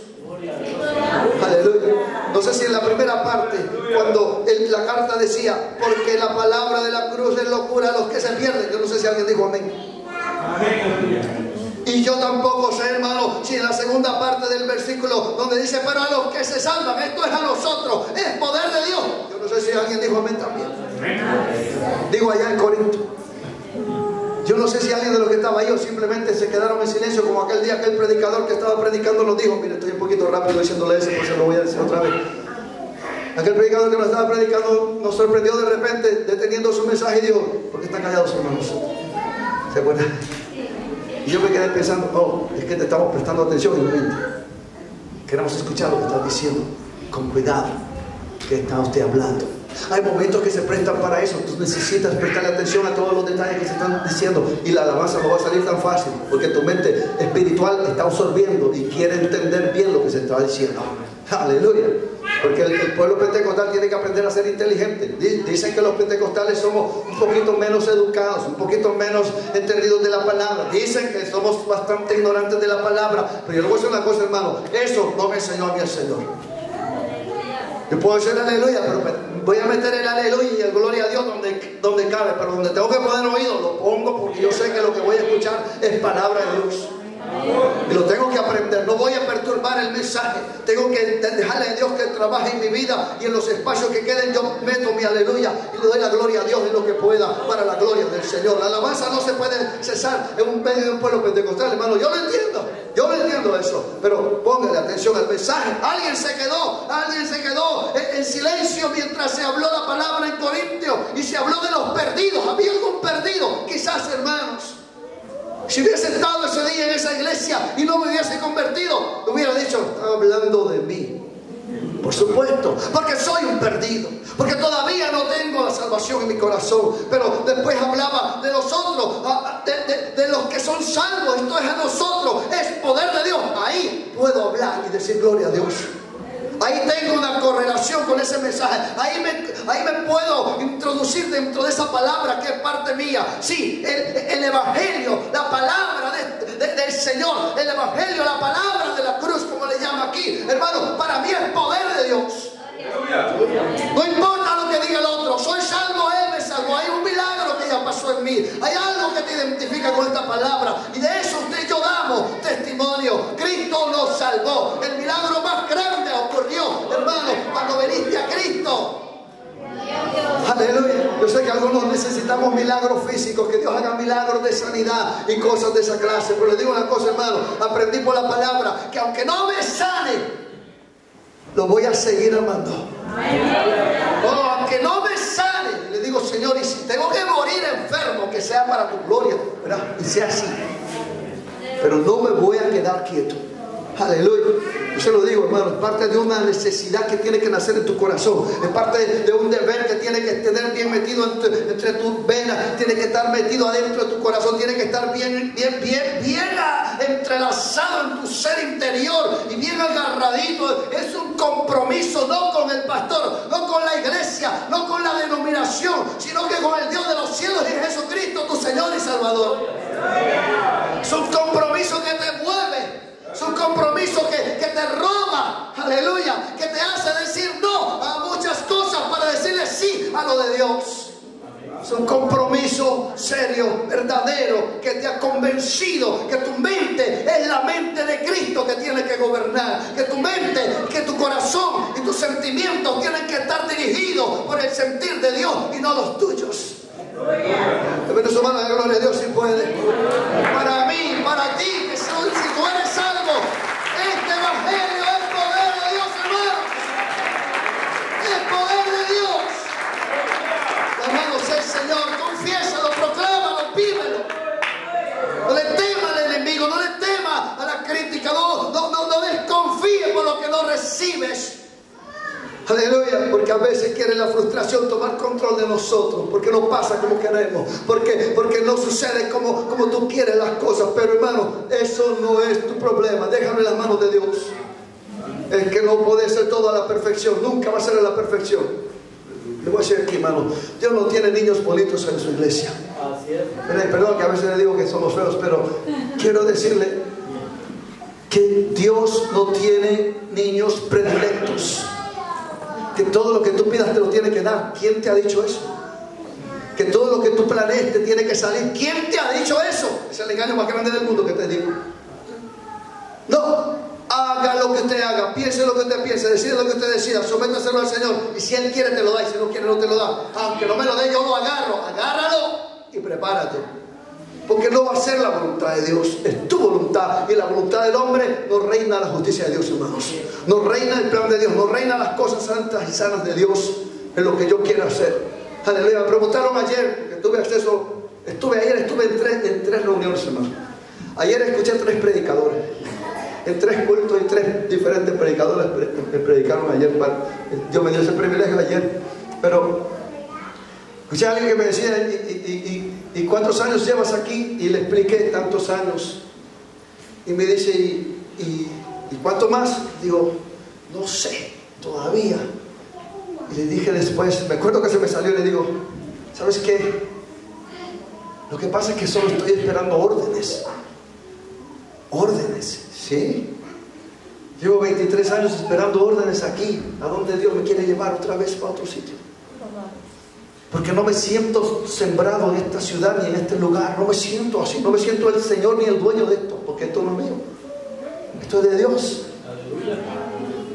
Aleluya. No sé si en la primera parte, cuando la carta decía: porque la palabra de la cruz es locura a los que se pierden. Yo no sé si alguien dijo amén. Y yo tampoco sé, hermano, si en la segunda parte del versículo donde dice: pero a los que se salvan, esto es a nosotros, es poder de Dios. Yo no sé si alguien dijo amén también. Digo, allá en Corinto. Yo no sé si alguien de los que estaba ahí o simplemente se quedaron en silencio, como aquel día aquel predicador que estaba predicando nos dijo. Mire, estoy un poquito rápido diciéndole eso, pues se lo voy a decir otra vez. Aquel predicador que nos estaba predicando nos sorprendió de repente deteniendo su mensaje y dijo: ¿por qué están callados, hermanos? ¿Se acuerdan? Y yo me quedé pensando: oh, es que te estamos prestando atención en mente. Queremos escuchar lo que estás diciendo. Con cuidado, que está usted hablando. Hay momentos que se prestan para eso. Tú necesitas prestarle atención a todos los detalles que se están diciendo, y la alabanza no va a salir tan fácil, porque tu mente espiritual está absorbiendo y quiere entender bien lo que se está diciendo. Aleluya. Porque el pueblo pentecostal tiene que aprender a ser inteligente. Dicen que los pentecostales somos un poquito menos educados, un poquito menos entendidos de la palabra. Dicen que somos bastante ignorantes de la palabra. Pero yo le voy a decir una cosa, hermano. Eso no me enseñó a mí el Señor. Yo puedo decir aleluya, pero voy a meter el aleluya y el gloria a Dios donde cabe. Pero donde tengo que poner oído, lo pongo, porque yo sé que lo que voy a escuchar es palabra de Dios. Y lo tengo que aprender. No voy a perturbar el mensaje. Tengo que dejarle a Dios que trabaje en mi vida, y en los espacios que queden yo meto mi aleluya y le doy la gloria a Dios en lo que pueda, para la gloria del Señor. La alabanza no se puede cesar en un medio de un pueblo pentecostal, hermano. Yo lo entiendo eso, pero póngale atención al mensaje. Alguien se quedó en silencio mientras se habló la palabra en Corintios, y se habló de los perdidos. Había algún perdido, quizás, hermanos. Si hubiese estado ese día en esa iglesia y no me hubiese convertido, hubiera dicho: está hablando de mí. Por supuesto, porque soy un perdido, porque todavía no tengo la salvación en mi corazón. Pero después hablaba de los otros, de los que son salvos. Esto es a nosotros, es poder de Dios. Ahí puedo hablar y decir gloria a Dios. Ahí tengo una correlación con ese mensaje. Ahí me puedo introducir dentro de esa palabra que es parte mía. Sí, el evangelio, la palabra del Señor, el evangelio, la palabra de la cruz, como le llama aquí, hermano, para mí es poder de Dios. No importa lo que diga el otro, soy salvo, Él me salvó. Hay un milagro que ya pasó en mí. Hay algo que te identifica con esta palabra, y de eso usted y yo damos testimonio. Cristo nos salvó. El milagro más grande ocurrió, hermano, cuando veniste a Cristo. Aleluya. Yo sé que algunos necesitamos milagros físicos, que Dios haga milagros de sanidad y cosas de esa clase. Pero le digo una cosa, hermano, aprendí por la palabra que aunque no me sane, lo voy a seguir amando. Aunque no me sane, le digo: Señor, y si tengo que morir enfermo, que sea para tu gloria, ¿verdad? Y sea así. Pero no me voy a quedar quieto. Aleluya. Yo se lo digo, hermano, es parte de una necesidad que tiene que nacer en tu corazón. Es parte de un deber que tiene que tener bien metido entre tus venas. Tiene que estar metido adentro de tu corazón. Tiene que estar bien entrelazado en tu ser interior y bien agarradito. Es un compromiso, no con el pastor, no con la iglesia, no con la denominación, sino que con el Dios de los cielos y Jesucristo, tu Señor y Salvador. Es un compromiso que te mueve. Es un compromiso que te roba, aleluya, que te hace decir no a muchas cosas para decirle sí a lo de Dios. Es un compromiso serio, verdadero, que te ha convencido que tu mente es la mente de Cristo que tiene que gobernar, que tu mente, que tu corazón y tus sentimientos tienen que estar dirigidos por el sentir de Dios y no los tuyos. Levanten su mano de gloria a Dios si puede. Para mí, para ti, que si tú eres salvo, este evangelio es poder de Dios, hermano. Es poder de Dios. Hermano, sé el Señor, confiésalo, proclámalo, pídelo. No le tema al enemigo, no le tema a la crítica, no desconfíe por lo que no recibes. Aleluya, porque a veces quiere la frustración tomar control de nosotros, porque no pasa como queremos, porque no sucede como tú quieres las cosas. Pero hermano, eso no es tu problema. Déjalo en las manos de Dios. El que no puede ser todo a la perfección, nunca va a ser a la perfección. Le voy a decir aquí, hermano, Dios no tiene niños bonitos en su iglesia. Perdón que a veces le digo que somos feos, pero quiero decirle que Dios no tiene niños predilectos, que todo lo que tú pidas te lo tiene que dar. ¿Quién te ha dicho eso? Que todo lo que tú planees te tiene que salir. ¿Quién te ha dicho eso? Es el engaño más grande del mundo que te digo. No, haga lo que usted haga, piense lo que usted piense, decida lo que usted decida, sométaselo al Señor, y si Él quiere te lo da, y si no quiere no te lo da. Aunque no me lo dé, yo lo agarro. Agárralo y prepárate, porque no va a ser la voluntad de Dios, es tu voluntad. Y la voluntad del hombre no reina la justicia de Dios, hermanos. No reina el plan de Dios, no reina las cosas santas y sanas de Dios en lo que yo quiero hacer. Aleluya. Me preguntaron ayer, porque estuve en tres reuniones, hermanos. Ayer escuché 3 predicadores en 3 cultos, y 3 diferentes predicadores me predicaron ayer. Dios me dio ese privilegio ayer. Pero escuché a alguien que me decía, ¿y cuántos años llevas aquí? Y le expliqué tantos años. Y me dice, ¿y cuánto más? Digo, no sé, todavía. Y le dije después, me acuerdo que se me salió y le digo, ¿sabes qué? Lo que pasa es que solo estoy esperando órdenes. Órdenes, ¿sí? Llevo 23 años esperando órdenes aquí, a donde Dios me quiere llevar otra vez para otro sitio. Porque no me siento sembrado en esta ciudad ni en este lugar. No me siento así, no me siento el Señor ni el dueño de esto, porque esto no es mío. Esto es de Dios.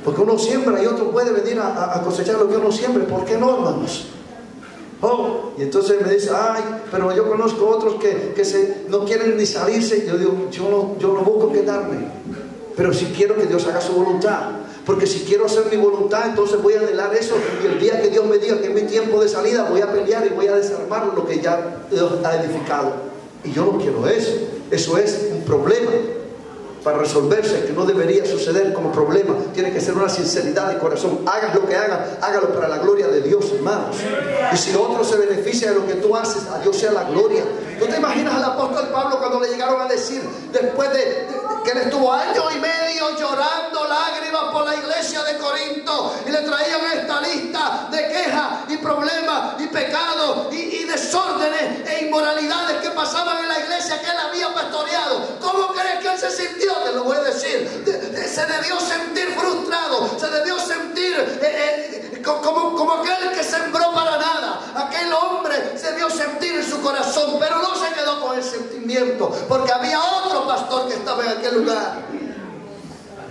Porque uno siembra y otro puede venir a cosechar lo que uno siembre. ¿Por qué no, hermanos? Oh, y entonces me dice, ay, pero yo conozco otros que no quieren ni salirse. Yo digo, yo no busco quedarme, pero si quiero que Dios haga su voluntad. Porque si quiero hacer mi voluntad, entonces voy a anhelar eso. Y el día que Dios me diga que es mi tiempo de salida, voy a pelear y voy a desarmar lo que ya Dios ha edificado. Y yo no quiero eso. Eso es un problema para resolverse, que no debería suceder como problema. Tiene que ser una sinceridad de corazón. Hagas lo que hagas, hágalo para la gloria de Dios, hermanos. Y si otro se beneficia de lo que tú haces, a Dios sea la gloria. ¿Tú te imaginas al apóstol Pablo cuando le llegaron a decir, después de que él estuvo año y medio llorando lágrimas por la iglesia de Corinto, y le traían esta lista de quejas y problemas y pecados y desórdenes e inmoralidades que pasaban en la iglesia que él había pastoreado? ¿Cómo crees que él se sintió? Te lo voy a decir. Se debió sentir frustrado, se debió sentir como aquel que sembró para nada. Aquel hombre se debió sentir en su corazón, pero no se quedó con el sentimiento, porque había otro pastor que estaba en aquel lugar.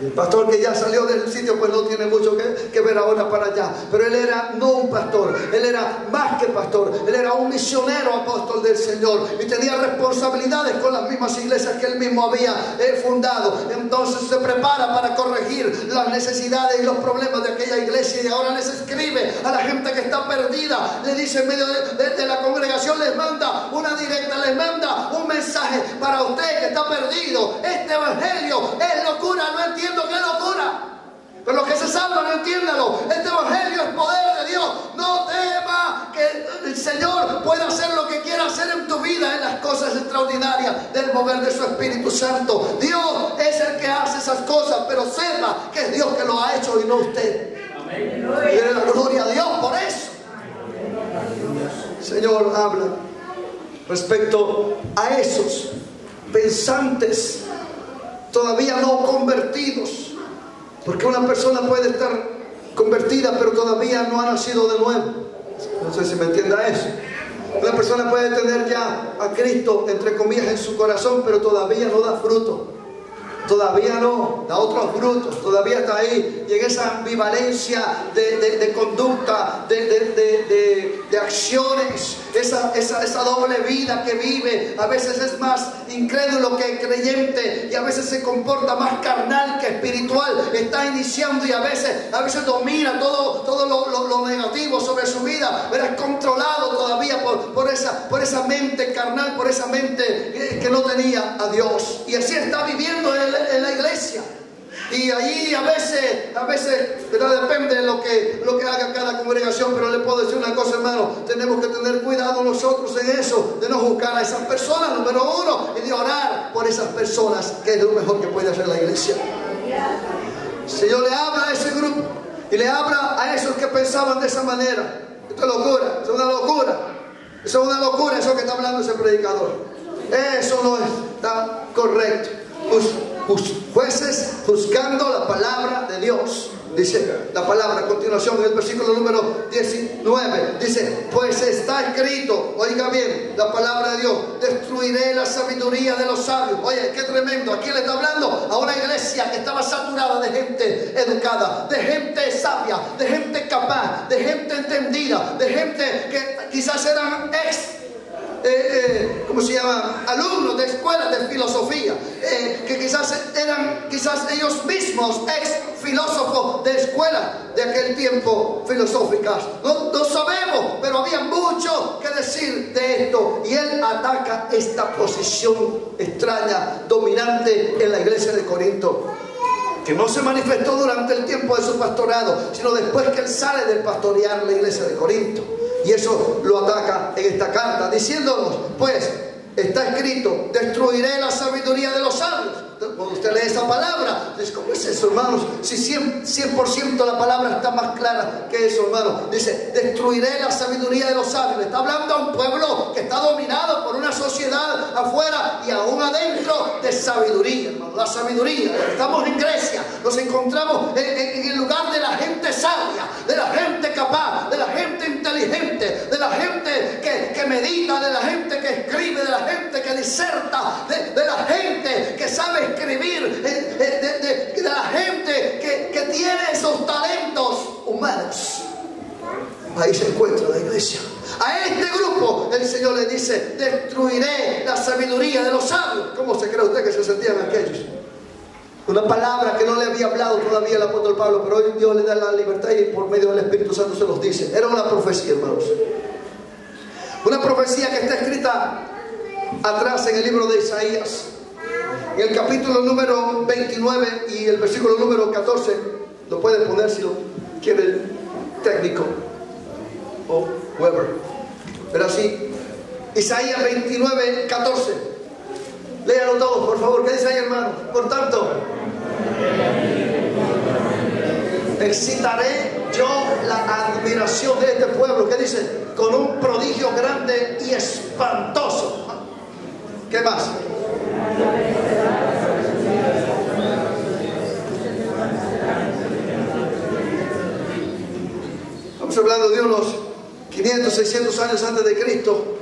El pastor que ya salió del sitio pues no tiene mucho que ver ahora para allá. Pero él era no un pastor, él era más que pastor. Él era un misionero apóstol del Señor y tenía responsabilidades con las mismas iglesias que él mismo había fundado. Entonces se prepara para corregir las necesidades y los problemas de aquella iglesia, y ahora les escribe a la gente que está perdida. Le dice en medio de la congregación, les manda una directa, les manda un mensaje para usted que está perdido. Este evangelio es locura, no entiende. ¡Qué locura! Pero los que se salvan, entiéndalo. Este evangelio es poder de Dios. No temas que el Señor pueda hacer lo que quiera hacer en tu vida, en las cosas extraordinarias del mover de su Espíritu Santo. Dios es el que hace esas cosas, pero sepa que es Dios que lo ha hecho y no usted. Amén. Quiere la gloria a Dios por eso. Señor, habla respecto a esos pensantes todavía no convertidos, porque una persona puede estar convertida pero todavía no ha nacido de nuevo. No sé si me entienda eso. Una persona puede tener ya a Cristo entre comillas en su corazón, pero todavía no da fruto. Todavía no, da otros frutos, todavía está ahí, y en esa ambivalencia de conducta, de acciones, esa doble vida que vive. A veces es más incrédulo que creyente, y a veces se comporta más carnal que espiritual. Está iniciando y a veces domina todo lo negativo sobre su vida, pero es controlado todavía por esa mente carnal, por esa mente que no tenía a Dios, y así está viviendo en la iglesia. Y allí a veces, ¿verdad? Depende de lo que haga cada congregación, pero le puedo decir una cosa, hermano, tenemos que tener cuidado nosotros en eso, de no juzgar a esas personas, número uno, y de orar por esas personas, que es lo mejor que puede hacer la iglesia. El Señor le habla a ese grupo y le habla a esos que pensaban de esa manera. Esto es locura, es una locura. Eso es una locura, eso que está hablando ese predicador. Eso no está correcto. Jueces juzgando la palabra de Dios. Dice la palabra a continuación en el versículo número 19. Dice, pues está escrito, oiga bien, la palabra de Dios, destruiré la sabiduría de los sabios. Oye, qué tremendo. Aquí le está hablando a una iglesia que estaba saturada de gente educada, de gente sabia, de gente capaz, de gente entendida, de gente que quizás eran ¿cómo se llama? Alumnos de escuelas de filosofía, que quizás ellos mismos ex filósofos de escuelas de aquel tiempo filosóficas. No sabemos, pero había mucho que decir de esto, y él ataca esta posición extraña, dominante en la iglesia de Corinto. que no se manifestó durante el tiempo de su pastorado, sino después que él sale de pastorear la iglesia de Corinto. Y eso lo ataca en esta carta, diciéndonos, pues, está escrito, destruiré la sabiduría de los sabios. Cuando usted lee esa palabra, dice, ¿cómo es eso, hermanos? Si 100% la palabra está más clara que eso, hermanos. Dice, destruiré la sabiduría de los sabios. Está hablando a un pueblo que está dominado por una sociedad afuera y aún adentro de sabiduría, hermanos. La sabiduría. Estamos en Grecia, nos encontramos en el lugar de la gente sabia, de la gente capaz, de la gente inteligente, de la gente que medita, de la gente que escribe, de la gente que diserta, de la gente que sabe escribir, de la gente que tiene esos talentos humanos. Ahí se encuentra la iglesia. A este grupo el Señor le dice, destruiré la sabiduría de los sabios. ¿Cómo se cree usted que se sentían aquellos? Una palabra que no le había hablado todavía el apóstol Pablo, pero hoy Dios le da la libertad y por medio del Espíritu Santo se los dice. Era una profecía, hermanos. Una profecía que está escrita atrás en el libro de Isaías, en el capítulo número 29 y el versículo número 14. Lo puede poner si lo quiere el técnico o Weber. Pero así, Isaías 29, 14. Léanlo todos, por favor. ¿Qué dice ahí, hermano? Por tanto, excitaré yo la admiración de este pueblo. ¿Qué dice? Con un prodigio grande y espantoso. ¿Qué más? Estamos hablando de unos 500, 600 años antes de Cristo.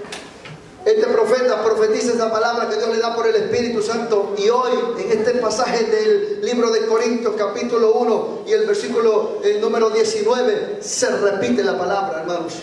Este profeta profetiza esta palabra que Dios le da por el Espíritu Santo. Y hoy, en este pasaje del libro de Corintios, capítulo 1 y el versículo número 19, se repite la palabra, hermanos.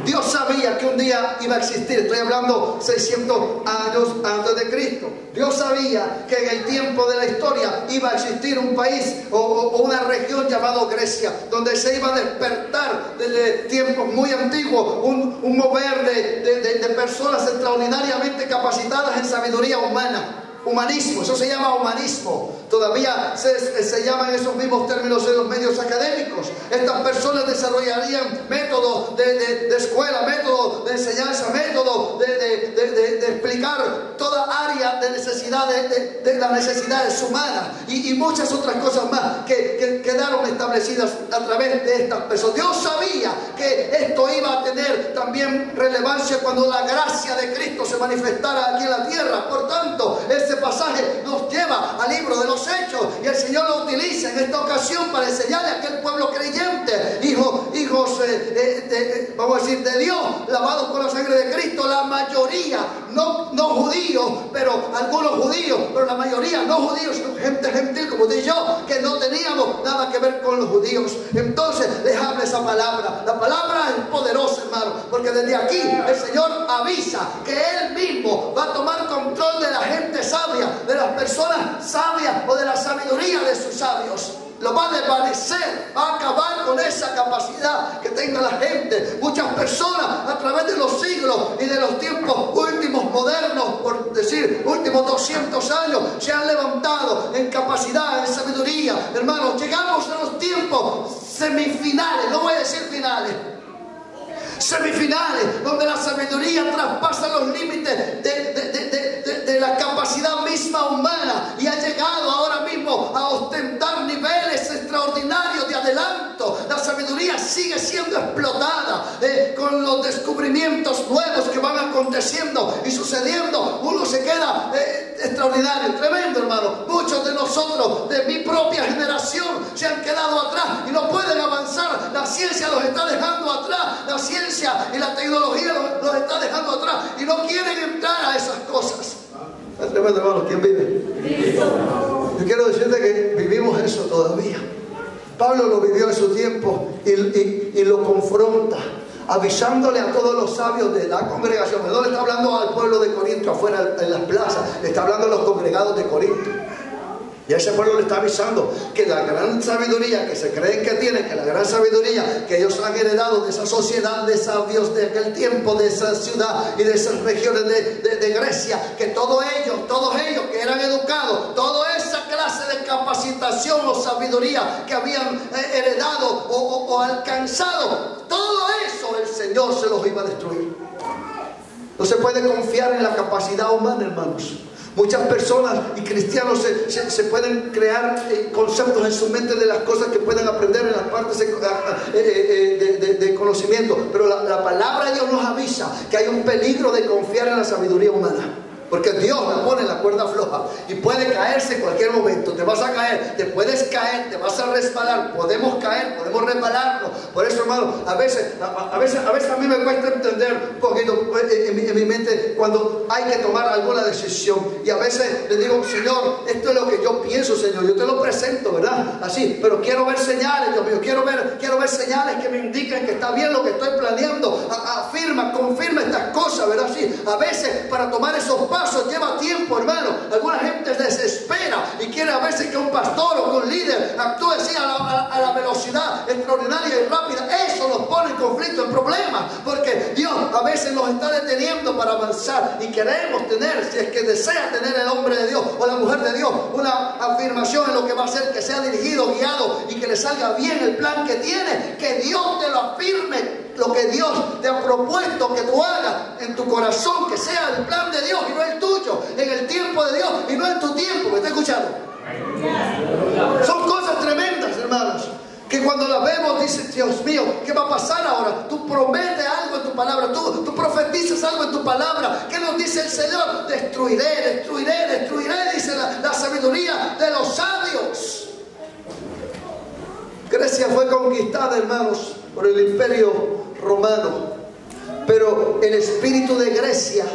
Dios sabía que un día iba a existir. Estoy hablando 600 años antes de Cristo. Dios sabía que en el tiempo de la historia iba a existir un país o una región llamado Grecia, donde se iba a despertar desde tiempos muy antiguos un mover de personas extraordinariamente capacitadas en sabiduría humana. Humanismo, eso se llama humanismo. Todavía se llaman esos mismos términos en los medios académicos. Estas personas desarrollarían métodos de escuela, métodos de enseñanza, métodos de explicar toda área de necesidades, de las necesidades humanas y muchas otras cosas más que quedaron establecidas a través de estas personas. Dios sabía que esto iba a tener también relevancia cuando la gracia de Cristo se manifestara aquí en la tierra. Por tanto, ese pasaje nos lleva al libro de los Hechos y el Señor lo utiliza en esta ocasión para enseñarle a aquel pueblo creyente, hijos vamos a decir, de Dios, lavados con la sangre de Cristo, la mayoría, no judíos, pero algunos judíos, pero la mayoría no judíos, gente gentil como usted y yo, que no teníamos nada que ver con los judíos. Entonces les habla esa palabra. La palabra es poderosa, hermano, porque desde aquí el Señor avisa que Él mismo va a tomar control de la gente sabia, de las personas sabias o de la sabiduría de sus sabios. Lo va a desvanecer, va a acabar con esa capacidad que tenga la gente. Muchas personas a través de los siglos y de los tiempos últimos modernos, por decir últimos 200 años, se han levantado en capacidad, en sabiduría. Hermanos, llegamos a los tiempos semifinales, no voy a decir finales, semifinales, donde la sabiduría traspasa los límites de la capacidad misma humana y ha llegado ahora mismo a ostentar niveles extraordinarios de adelanto. La sabiduría sigue siendo explotada con los descubrimientos nuevos que van aconteciendo y sucediendo. Uno se queda extraordinario, tremendo, hermano. Muchos de nosotros, de mi propia generación, se han quedado atrás y no pueden avanzar. La ciencia los está dejando atrás. La ciencia y la tecnología los está dejando atrás y no quieren entrar a esas cosas. Es tremendo, hermano. ¿Quién vive? Yo quiero decirte que vivimos eso todavía. Pablo lo vivió en su tiempo y lo confronta, avisándole a todos los sabios de la congregación. No le está hablando al pueblo de Corinto afuera en las plazas, le está hablando a los congregados de Corinto. Y a ese pueblo le está avisando que la gran sabiduría que se creen que tienen, que la gran sabiduría que ellos han heredado de esa sociedad de sabios de aquel tiempo, de esa ciudad y de esas regiones de Grecia, que todos ellos que eran educados, toda esa clase de capacitación o sabiduría que habían heredado o alcanzado, todo eso el Señor se los iba a destruir. No se puede confiar en la capacidad humana, hermanos. Muchas personas y cristianos se pueden crear conceptos en su mente de las cosas que pueden aprender en las partes de conocimiento. Pero la palabra de Dios nos avisa que hay un peligro de confiar en la sabiduría humana. Porque Dios la pone en la cuerda floja y puede caerse en cualquier momento. Te vas a caer, te puedes caer, te vas a resbalar. Podemos caer, podemos resbalarnos. Por eso, hermano, a veces a mí me cuesta entender un poquito en mi mente cuando hay que tomar alguna decisión. Y a veces le digo, Señor, esto es lo que yo pienso, Señor. Yo te lo presento, ¿verdad? Así, pero quiero ver señales, Dios mío. Quiero ver señales que me indiquen que está bien lo que estoy planeando. Confirma estas cosas, ¿verdad? Sí, a veces para tomar esos pasos lleva tiempo, hermano. Alguna gente desespera y quiere a veces que un pastor o que un líder actúe así a la velocidad extraordinaria y rápida. Eso nos pone en conflicto, en problemas, porque Dios a veces nos está deteniendo para avanzar y queremos tener, si es que desea tener el hombre de Dios o la mujer de Dios, una afirmación en lo que va a hacer, que sea dirigido, guiado y que le salga bien el plan que tiene, que Dios te lo afirme. Lo que Dios te ha propuesto que tú hagas en tu corazón, que sea el plan de Dios y no el tuyo, en el tiempo de Dios y no en tu tiempo. ¿Me está escuchando? Son cosas tremendas, hermanos, que cuando las vemos dices, Dios mío, ¿qué va a pasar ahora? Tú prometes algo en tu palabra, tú profetizas algo en tu palabra. ¿Qué nos dice el Señor? Destruiré, dice la sabiduría de los sabios. Grecia fue conquistada, hermanos, por el imperio romano, pero el espíritu de Grecia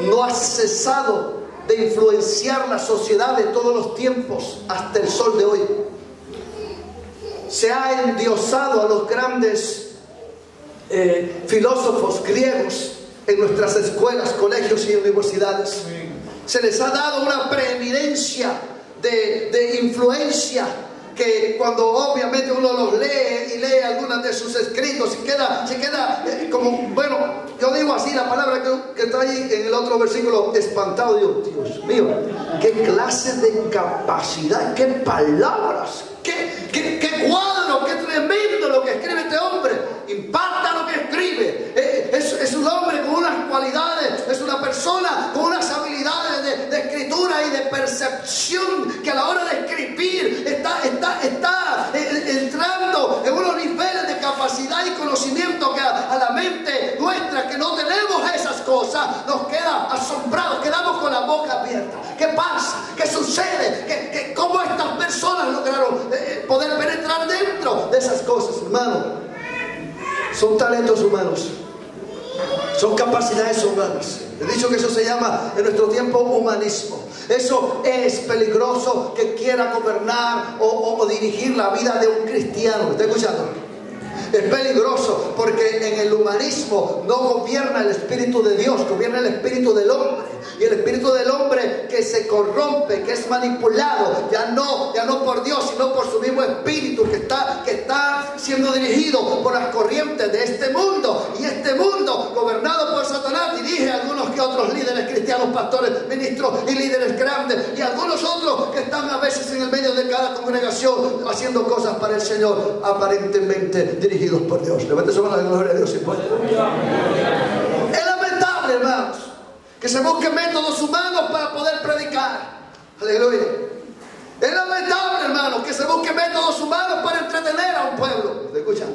no ha cesado de influenciar la sociedad de todos los tiempos hasta el sol de hoy. Se ha endiosado a los grandes filósofos griegos en nuestras escuelas, colegios y universidades. Se les ha dado una preeminencia de influencia, que cuando obviamente uno los lee y lee algunas de sus escritos se queda como, bueno, yo digo así la palabra que está ahí en el otro versículo, espantado. Dios mío, qué clase de capacidad, qué palabras, qué cuadro, qué tremendo lo que escribe este hombre. Impacta lo que escribe. Es un hombre con unas cualidades, es una persona con unas habilidades de escritura y de percepción, que a la hora de escribir está entrando en unos niveles de capacidad y conocimiento que a la mente nuestra, que no tenemos esas cosas, nos queda asombrados, quedamos con la boca abierta. ¿Qué pasa? ¿Qué sucede? ¿Cómo estas personas lograron poder penetrar dentro de esas cosas, hermano? Son talentos humanos, son capacidades humanas. He dicho que eso se llama en nuestro tiempo humanismo. Eso es peligroso, que quiera gobernar o dirigir la vida de un cristiano. ¿Me está escuchando? Es peligroso porque en el humanismo no gobierna el Espíritu de Dios, gobierna el Espíritu del hombre. Y el espíritu del hombre que se corrompe, que es manipulado, ya no por Dios, sino por su mismo espíritu, que está siendo dirigido por las corrientes de este mundo. Y este mundo, gobernado por Satanás, dirige a algunos que otros líderes cristianos, pastores, ministros y líderes grandes, y algunos otros que están a veces en el medio de cada congregación haciendo cosas para el Señor, aparentemente dirigidos por Dios. Levante su mano, la gloria de Dios si puede. Es lamentable, hermanos, que se busquen métodos humanos para poder predicar. Aleluya. Es lamentable, hermanos, que se busquen métodos humanos para entretener a un pueblo. ¿Me escuchan?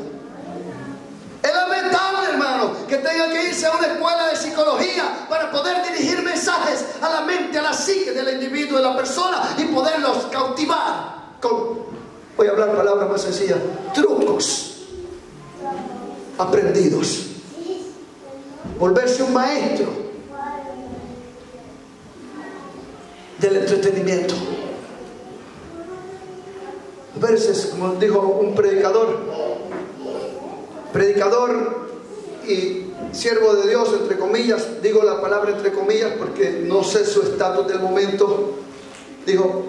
Es lamentable, hermano, que tengan que irse a una escuela de psicología para poder dirigir mensajes a la mente, a la psique del individuo, de la persona, y poderlos cautivar con, voy a hablar palabras más sencillas, trucos aprendidos. Volverse un maestro del entretenimiento. A veces, como dijo un predicador y siervo de Dios, entre comillas, digo la palabra entre comillas porque no sé su estatus del momento, dijo,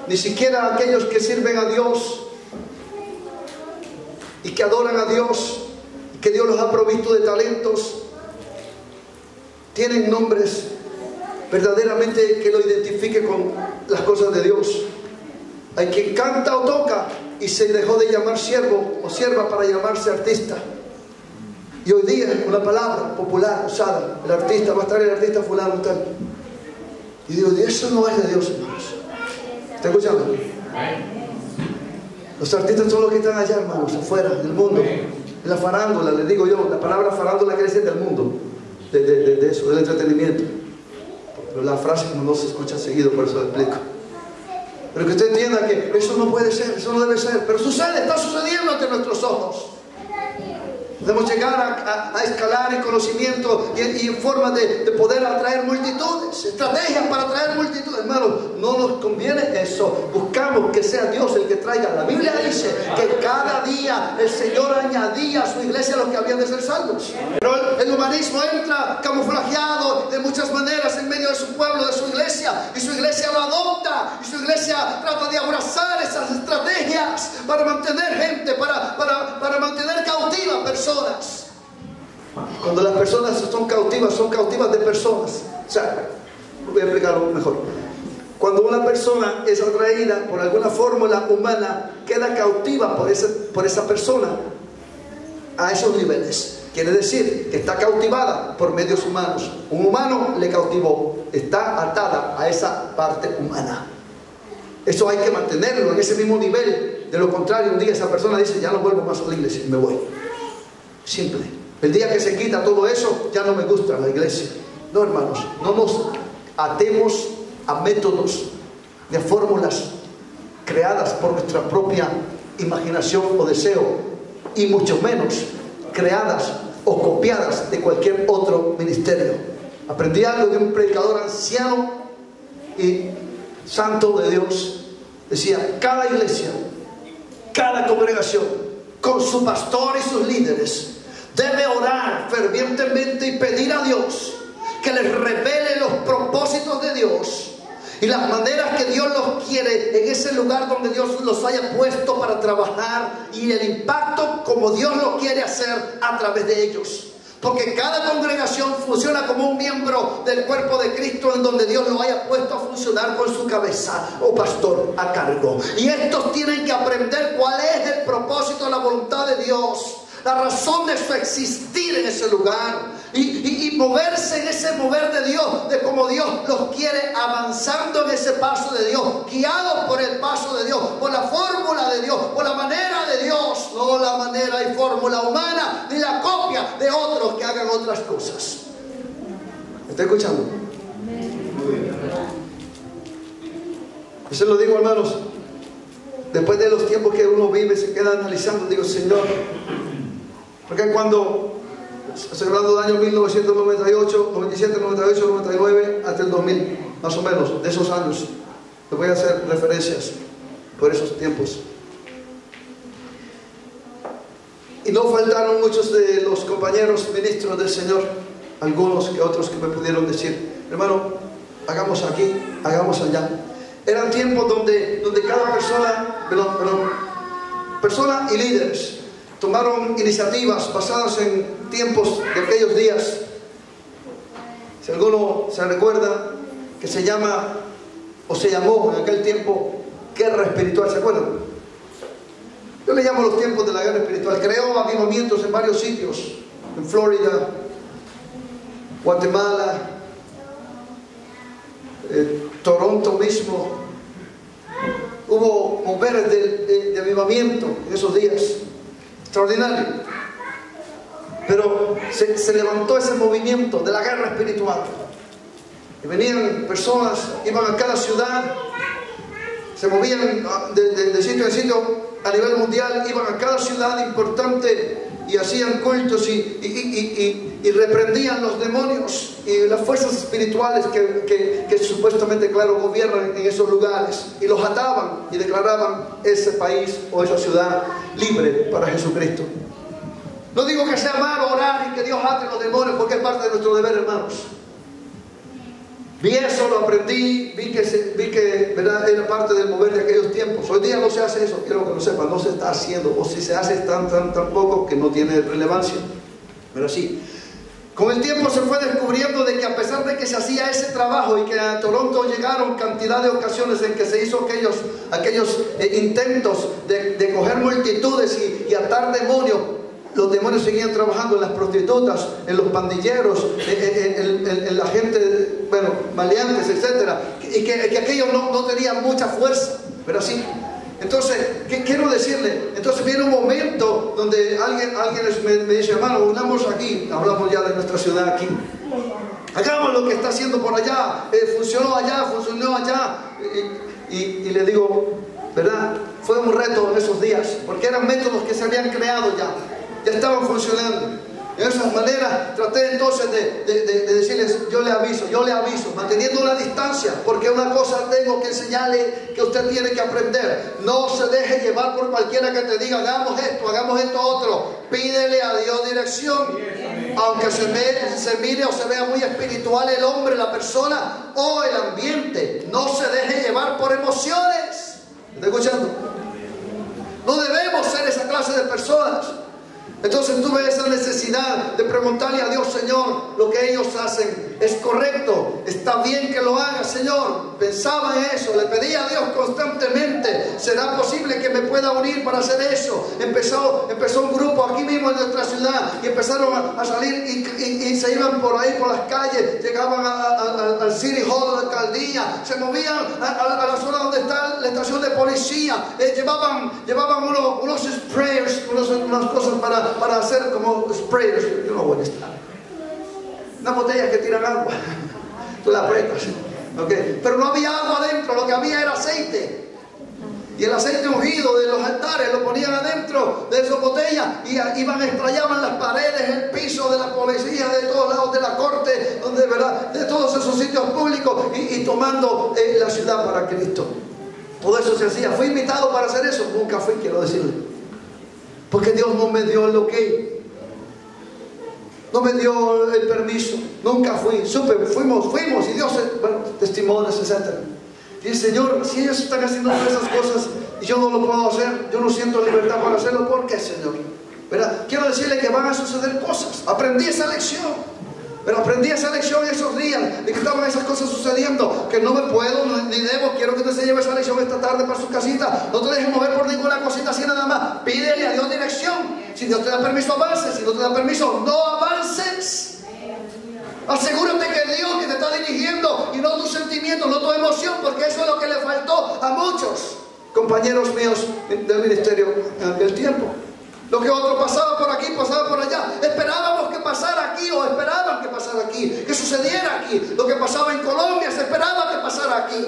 ni siquiera aquellos que sirven a Dios y que adoran a Dios, que Dios los ha provisto de talentos, tienen nombres verdaderamente que lo identifique con las cosas de Dios. Hay quien canta o toca y se dejó de llamar siervo o sierva para llamarse artista. Y hoy día una palabra popular usada, el artista, va a estar el artista fulano tal. Y digo, eso no es de Dios, hermanos. ¿Está escuchando? Los artistas son los que están allá, hermanos, afuera del mundo, en la farándula, les digo yo. La palabra farándula quiere decir del mundo, de eso, del entretenimiento. Pero la frase no se escucha seguido, por eso lo explico. Pero que usted entienda que eso no puede ser, eso no debe ser. Pero sucede, está sucediendo ante nuestros ojos. Podemos llegar a escalar en conocimiento y en forma de poder atraer multitudes, estrategias para atraer multitudes. Hermanos, no nos conviene eso. Buscamos que sea Dios el que traiga. La Biblia dice que cada día el Señor añadía a su iglesia los que habían de ser salvos. Pero el humanismo entra camuflajeado de muchas maneras en medio de su pueblo, de su iglesia, y su iglesia lo adopta, y su iglesia trata de abrazar esas estrategias para mantener gente, para mantener cautivas personas. Cuando las personas son cautivas de personas. O sea, voy a explicarlo mejor. Cuando una persona es atraída por alguna fórmula humana, queda cautiva por esa persona a esos niveles. Quiere decir que está cautivada por medios humanos. Un humano le cautivó, está atada a esa parte humana. Eso hay que mantenerlo en ese mismo nivel. De lo contrario, un día esa persona dice, ya no vuelvo más a la iglesia y me voy. Simple. El día que se quita todo eso, ya no me gusta la iglesia. No, hermanos, no nos atemos a métodos de fórmulas creadas por nuestra propia imaginación o deseo, y mucho menos creadas o copiadas de cualquier otro ministerio. Aprendí algo de un predicador anciano y santo de Dios. Decía, cada iglesia, cada congregación, con su pastor y sus líderes, debe orar fervientemente y pedir a Dios que les revele los propósitos de Dios y las maneras que Dios los quiere en ese lugar donde Dios los haya puesto para trabajar, y el impacto como Dios lo quiere hacer a través de ellos. Porque cada congregación funciona como un miembro del cuerpo de Cristo, en donde Dios lo haya puesto a funcionar con su cabeza o pastor a cargo. Y estos tienen que aprender cuál es el propósito, la voluntad de Dios, la razón de su existir en ese lugar, y moverse en ese mover de Dios, de cómo Dios los quiere, avanzando en ese paso de Dios, guiados por el paso de Dios, por la fórmula de Dios, por la manera de Dios, no la manera y fórmula humana, ni la copia de otros que hagan otras cosas. ¿Me está escuchando? Eso lo digo, hermanos, después de los tiempos que uno vive, se queda analizando, digo, Señor, porque cuando estoy hablando del año 1998, 97, 98, 99 hasta el 2000, más o menos, de esos años, les voy a hacer referencias por esos tiempos. Y no faltaron muchos de los compañeros ministros del Señor, algunos que otros que me pudieron decir, hermano, hagamos aquí, hagamos allá. Eran tiempos donde cada persona y líderes tomaron iniciativas basadas en tiempos de aquellos días. Si alguno se recuerda, que se llama, o se llamó en aquel tiempo, guerra espiritual, ¿se acuerdan? Yo le llamo los tiempos de la guerra espiritual. Creó avivamientos en varios sitios, en Florida, Guatemala, Toronto mismo. Hubo moveres de avivamiento en esos días. Extraordinario. Pero se levantó ese movimiento de la guerra espiritual, y venían personas, iban a cada ciudad, se movían de sitio en sitio a nivel mundial, iban a cada ciudad importante y hacían cultos y reprendían los demonios y las fuerzas espirituales que supuestamente, claro, gobiernan en esos lugares, y los ataban y declaraban ese país o esa ciudad libre para Jesucristo. No digo que sea malo orar y que Dios ate los demonios, porque es parte de nuestro deber, hermanos. Vi eso, lo aprendí, vi que ¿verdad? Era parte del mover de aquellos tiempos. Hoy día no se hace eso, quiero que lo sepan, no se está haciendo, o si se hace tan poco que no tiene relevancia. Pero sí, con el tiempo se fue descubriendo de que a pesar de que se hacía ese trabajo y que a Toronto llegaron cantidad de ocasiones en que se hizo aquellos intentos de coger multitudes y atar demonios, los demonios seguían trabajando en las prostitutas, en los pandilleros, en la gente, bueno, maleantes, etcétera, y que aquellos no tenían mucha fuerza, pero sí. Entonces, ¿qué quiero decirle? Entonces viene un momento donde alguien me dice, hermano, unamos aquí, hablamos ya de nuestra ciudad aquí, hagamos lo que está haciendo por allá, funcionó allá, y le digo, ¿verdad? Fue un reto en esos días, porque eran métodos que se habían creado ya estaban funcionando. De esa manera traté entonces de decirles, yo le aviso, manteniendo una distancia, porque una cosa tengo que enseñarle que usted tiene que aprender. No se deje llevar por cualquiera que te diga, hagamos esto otro. Pídele a Dios dirección. Aunque se mire o se vea muy espiritual el hombre, la persona o el ambiente, no se deje llevar por emociones. ¿Está escuchando? No debemos ser esa clase de personas. Entonces tuve esa necesidad de preguntarle a Dios, Señor, lo que ellos hacen es correcto, está bien que lo haga, Señor. Pensaba en eso, le pedía a Dios constantemente, ¿será posible que me pueda unir para hacer eso? Empezó un grupo aquí mismo en nuestra ciudad y empezaron a salir y se iban por ahí por las calles, llegaban al City Hall, a la alcaldía, se movían a la zona donde está la estación de policía, llevaban unos sprayers, unas cosas para hacer como sprayers, yo no voy a estar. Una botella que tiran agua, tú la apretas, ¿okay? Pero no había agua adentro, lo que había era aceite. Y el aceite ungido de los altares lo ponían adentro de esas botellas y extrayaban las paredes, el piso de la policía, de todos lados de la corte, ¿verdad? De todos esos sitios públicos y tomando la ciudad para Cristo. Todo eso se hacía. Fui invitado para hacer eso, nunca fui, quiero decirle. Porque Dios no me dio el ok. No me dio el permiso. Nunca fui. Fuimos y Dios, bueno, testimonios, etc. Y el Señor, si ellos están haciendo esas cosas y yo no lo puedo hacer, yo no siento libertad para hacerlo, ¿por qué, Señor? ¿Verdad? Quiero decirle que van a suceder cosas. Aprendí esa lección. Pero aprendí esa lección esos días de que estaban esas cosas sucediendo, que no me puedo ni debo. Quiero que usted se lleve esa lección esta tarde para su casita. No te dejes mover por ninguna cosita así nada más. Pídele a Dios dirección. Si Dios te da permiso, avances. Si no te da permiso, no avances. Asegúrate que Dios que te está dirigiendo y no tus sentimientos, no tu emoción, porque eso es lo que le faltó a muchos compañeros míos del ministerio en aquel tiempo. Lo que otro pasaba por aquí, pasaba por allá. Esperábamos que pasara aquí o esperaban que pasara aquí, que sucediera aquí. Lo que pasaba en Colombia se esperaba que pasara aquí.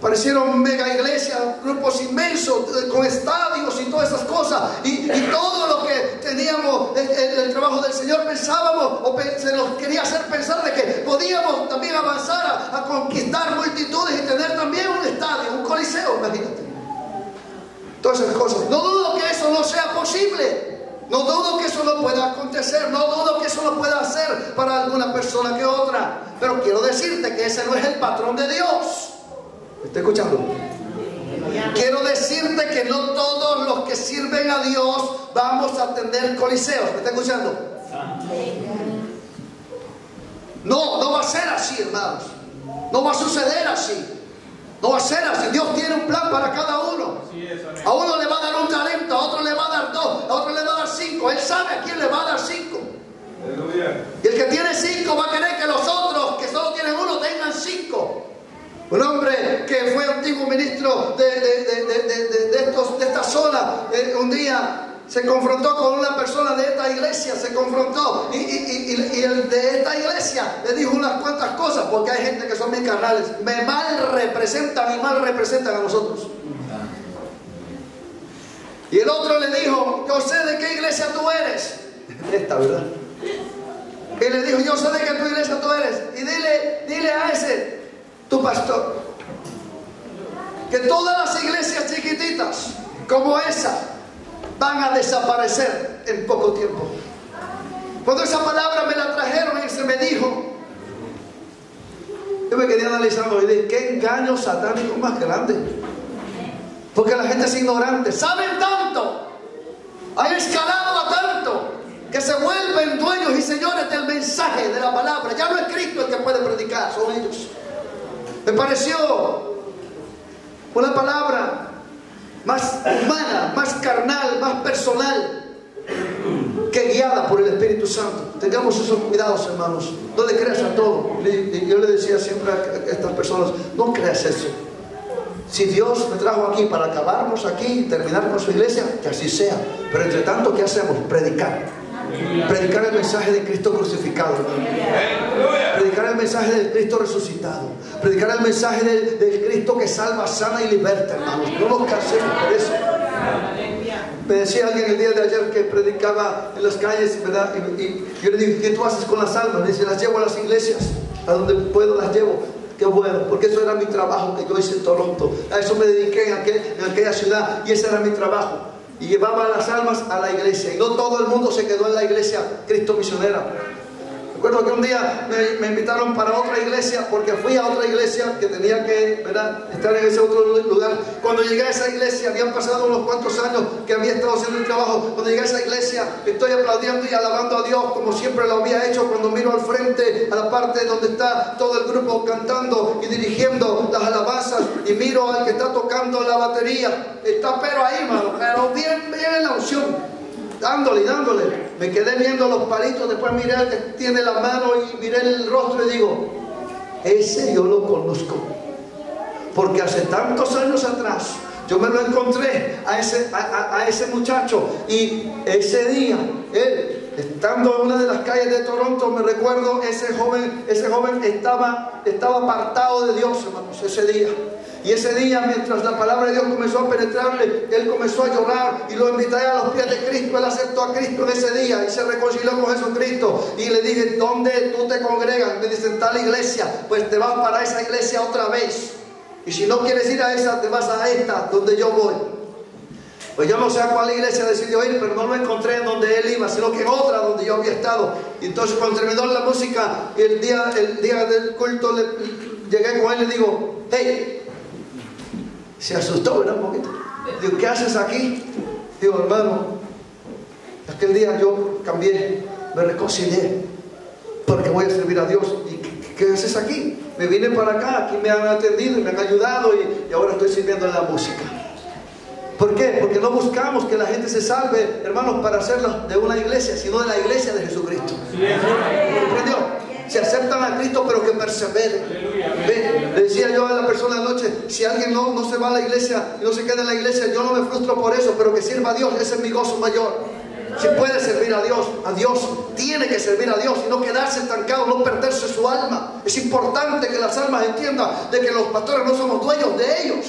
Parecieron mega iglesias, grupos inmensos, con estadios y todas esas cosas. Y todo lo que teníamos, el trabajo del Señor, pensábamos, o se nos quería hacer pensar de que podíamos también avanzar a conquistar multitudes y tener también un estadio, un coliseo, imagínate. Todas esas cosas. No dudo que eso no sea posible. No dudo que eso no pueda acontecer. No dudo que eso no pueda hacer para alguna persona que otra. Pero quiero decirte que ese no es el patrón de Dios. ¿Me está escuchando? Quiero decirte que no todos los que sirven a Dios vamos a tener coliseos. ¿Me está escuchando? No va a ser así, hermanos. No va a suceder así. No va a ser así. Dios tiene un plan para cada uno. A uno le va a dar un talento, a otro le va a dar 2, a otro le va a dar 5. Él sabe a quién le va a dar 5. Y el que tiene 5 va a querer que los otros que solo tienen 1 tengan 5. Un hombre que fue antiguo ministro de esta zona, un día se confrontó con una persona de esta iglesia, se confrontó y el de esta iglesia le dijo unas cuantas cosas, porque hay gente que son bien carnales, me mal representan y mal representan a nosotros. Y el otro le dijo, yo sé de qué iglesia tú eres. Esta, ¿verdad? Y le dijo, yo sé de qué tu iglesia tú eres. Y dile a ese, tu pastor, que todas las iglesias chiquititas como esa van a desaparecer en poco tiempo. Cuando esa palabra me la trajeron y se me dijo, me quedé analizando y dije, ¿qué engaño satánico más grande? Porque la gente es ignorante, saben tanto, han escalado a tanto, que se vuelven dueños y señores del mensaje de la palabra. Ya no es Cristo el que puede predicar, son ellos. Me pareció una palabra más humana, más carnal, más personal, que guiada por el Espíritu Santo. Tengamos esos cuidados, hermanos. No le creas a todo. Yo le decía siempre a estas personas, no creas eso. Si Dios me trajo aquí para acabarnos aquí y terminar con su iglesia, que así sea. Pero entre tanto, ¿qué hacemos? Predicar. Predicar el mensaje de Cristo crucificado, hermano. Predicar el mensaje del Cristo resucitado. Predicar el mensaje del Cristo que salva, sana y liberta, hermanos. No nos cansemos por eso. Me decía alguien el día de ayer que predicaba en las calles, ¿verdad? Y yo le dije, ¿qué tú haces con las almas? Me dice, las llevo a las iglesias, a donde puedo las llevo. Qué bueno, porque eso era mi trabajo que yo hice en Toronto. A eso me dediqué en aquella ciudad y ese era mi trabajo. Y llevaba las almas a la iglesia. Y no todo el mundo se quedó en la iglesia Cristo Misionera. Recuerdo que un día me invitaron para otra iglesia, porque fui a otra iglesia que tenía que, ¿verdad?, estar en ese otro lugar. Cuando llegué a esa iglesia, habían pasado unos cuantos años que había estado haciendo el trabajo. Cuando llegué a esa iglesia, estoy aplaudiendo y alabando a Dios como siempre lo había hecho. Cuando miro al frente, a la parte donde está todo el grupo cantando y dirigiendo las alabanzas, y miro al que está tocando la batería, está pero ahí, mano, pero bien en la unción. Dándole y dándole. Me quedé viendo los palitos, después miré al que tiene la mano y miré el rostro y digo, ese yo lo conozco. Porque hace tantos años atrás yo me lo encontré a ese muchacho, y ese día, él, estando en una de las calles de Toronto, me recuerdo, ese joven estaba apartado de Dios, hermanos, ese día. Y ese día, mientras la palabra de Dios comenzó a penetrarle, él comenzó a llorar y lo invité a los pies de Cristo. Él aceptó a Cristo en ese día y se reconcilió con Jesucristo. Y le dije, ¿dónde tú te congregas? Me dicen, tal iglesia. Pues te vas para esa iglesia otra vez. Y si no quieres ir a esa, te vas a esta donde yo voy. Pues yo no sé a cuál iglesia decidió ir, pero no lo encontré en donde él iba, sino que en otra donde yo había estado. Y entonces cuando terminó la música, el día del culto, llegué con él y le digo, hey, se asustó, ¿verdad? Un poquito. Digo, ¿qué haces aquí? Digo, hermano, aquel día yo cambié, me reconcilié, porque voy a servir a Dios. ¿Y qué haces aquí? Me vine para acá, aquí me han atendido y me han ayudado, y ahora estoy sirviendo en la música. ¿Por qué? Porque no buscamos que la gente se salve, hermanos, para hacerlo de una iglesia, sino de la iglesia de Jesucristo. ¿Comprendió? Se aceptan a Cristo, pero que perseveren. Le decía yo a la persona anoche, si alguien no se va a la iglesia y no se queda en la iglesia, yo no me frustro por eso, pero que sirva a Dios, ese es mi gozo mayor. Si puede servir a Dios tiene que servir a Dios y no quedarse estancado, no perderse su alma. Es importante que las almas entiendan de que los pastores no somos dueños de ellos,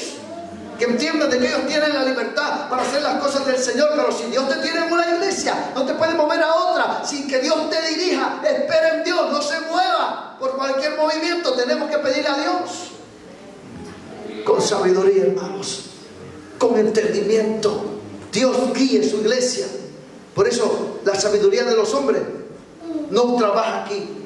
que entiendan de que ellos tienen la libertad para hacer las cosas del Señor. Pero si Dios te tiene en una iglesia, no te puede mover a otra sin que Dios te dirija. Espera en Dios, no se mueva por cualquier movimiento. Tenemos que pedirle a Dios con sabiduría, hermanos, con entendimiento. Dios guíe su iglesia. Por eso la sabiduría de los hombres no trabaja aquí.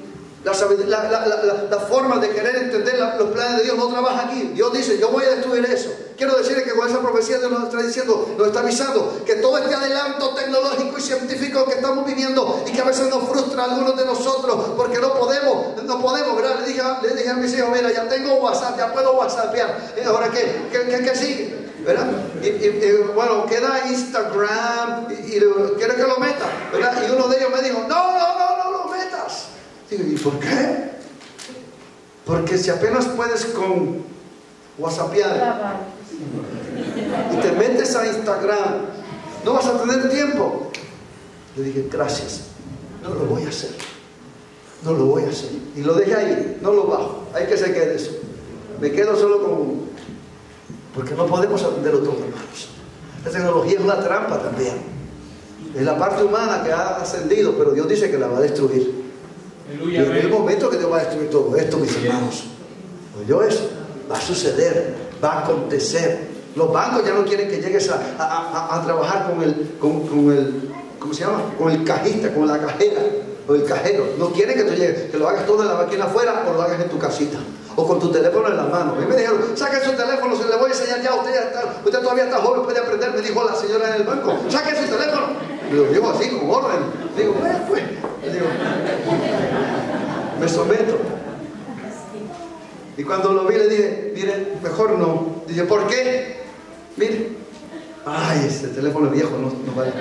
La forma de querer entender los planes de Dios no trabaja aquí. Dios dice, yo voy a destruir eso. Quiero decirle que con esa profecía Dios nos está diciendo, nos está avisando que todo este adelanto tecnológico y científico que estamos viviendo, y que a veces nos frustra a algunos de nosotros porque no podemos, ¿verdad? Le dije a mis hijos, mira, ya tengo WhatsApp, ya puedo WhatsAppear. Ahora, ¿qué sigue? ¿Verdad? Bueno, queda Instagram y quiere que lo meta, ¿verdad? Y uno de ellos me dijo, no lo metas. Digo, ¿y por qué? Porque si apenas puedes con WhatsAppear y te metes a Instagram, no vas a tener tiempo. Le dije, gracias, no lo voy a hacer. No lo voy a hacer. Y lo dejé ahí, no lo bajo. Hay que se quede eso. Me quedo solo con uno. Porque no podemos aprenderlo todo, hermanos. La tecnología es una trampa también. Es la parte humana que ha ascendido, pero Dios dice que la va a destruir. Y en el momento que Dios va a destruir todo esto, mis hermanos, ¿oyó eso? Va a suceder, va a acontecer. Los bancos ya no quieren que llegues a trabajar con el ¿cómo se llama? Con el cajista, con la cajera o el cajero. No quieren que tú llegues, que lo hagas todo en la máquina afuera o lo hagas en tu casita. o con tu teléfono en la mano. A mí me dijeron, saque su teléfono, se le voy a enseñar ya, usted todavía está joven, puede aprender. Me dijo la señora en el banco, saque su teléfono. Y lo digo así, con orden. Digo, pues. Digo, me someto. Y cuando lo vi le dije, mire, mejor no. Dije, ¿por qué? Mire, ay, este teléfono viejo no vale.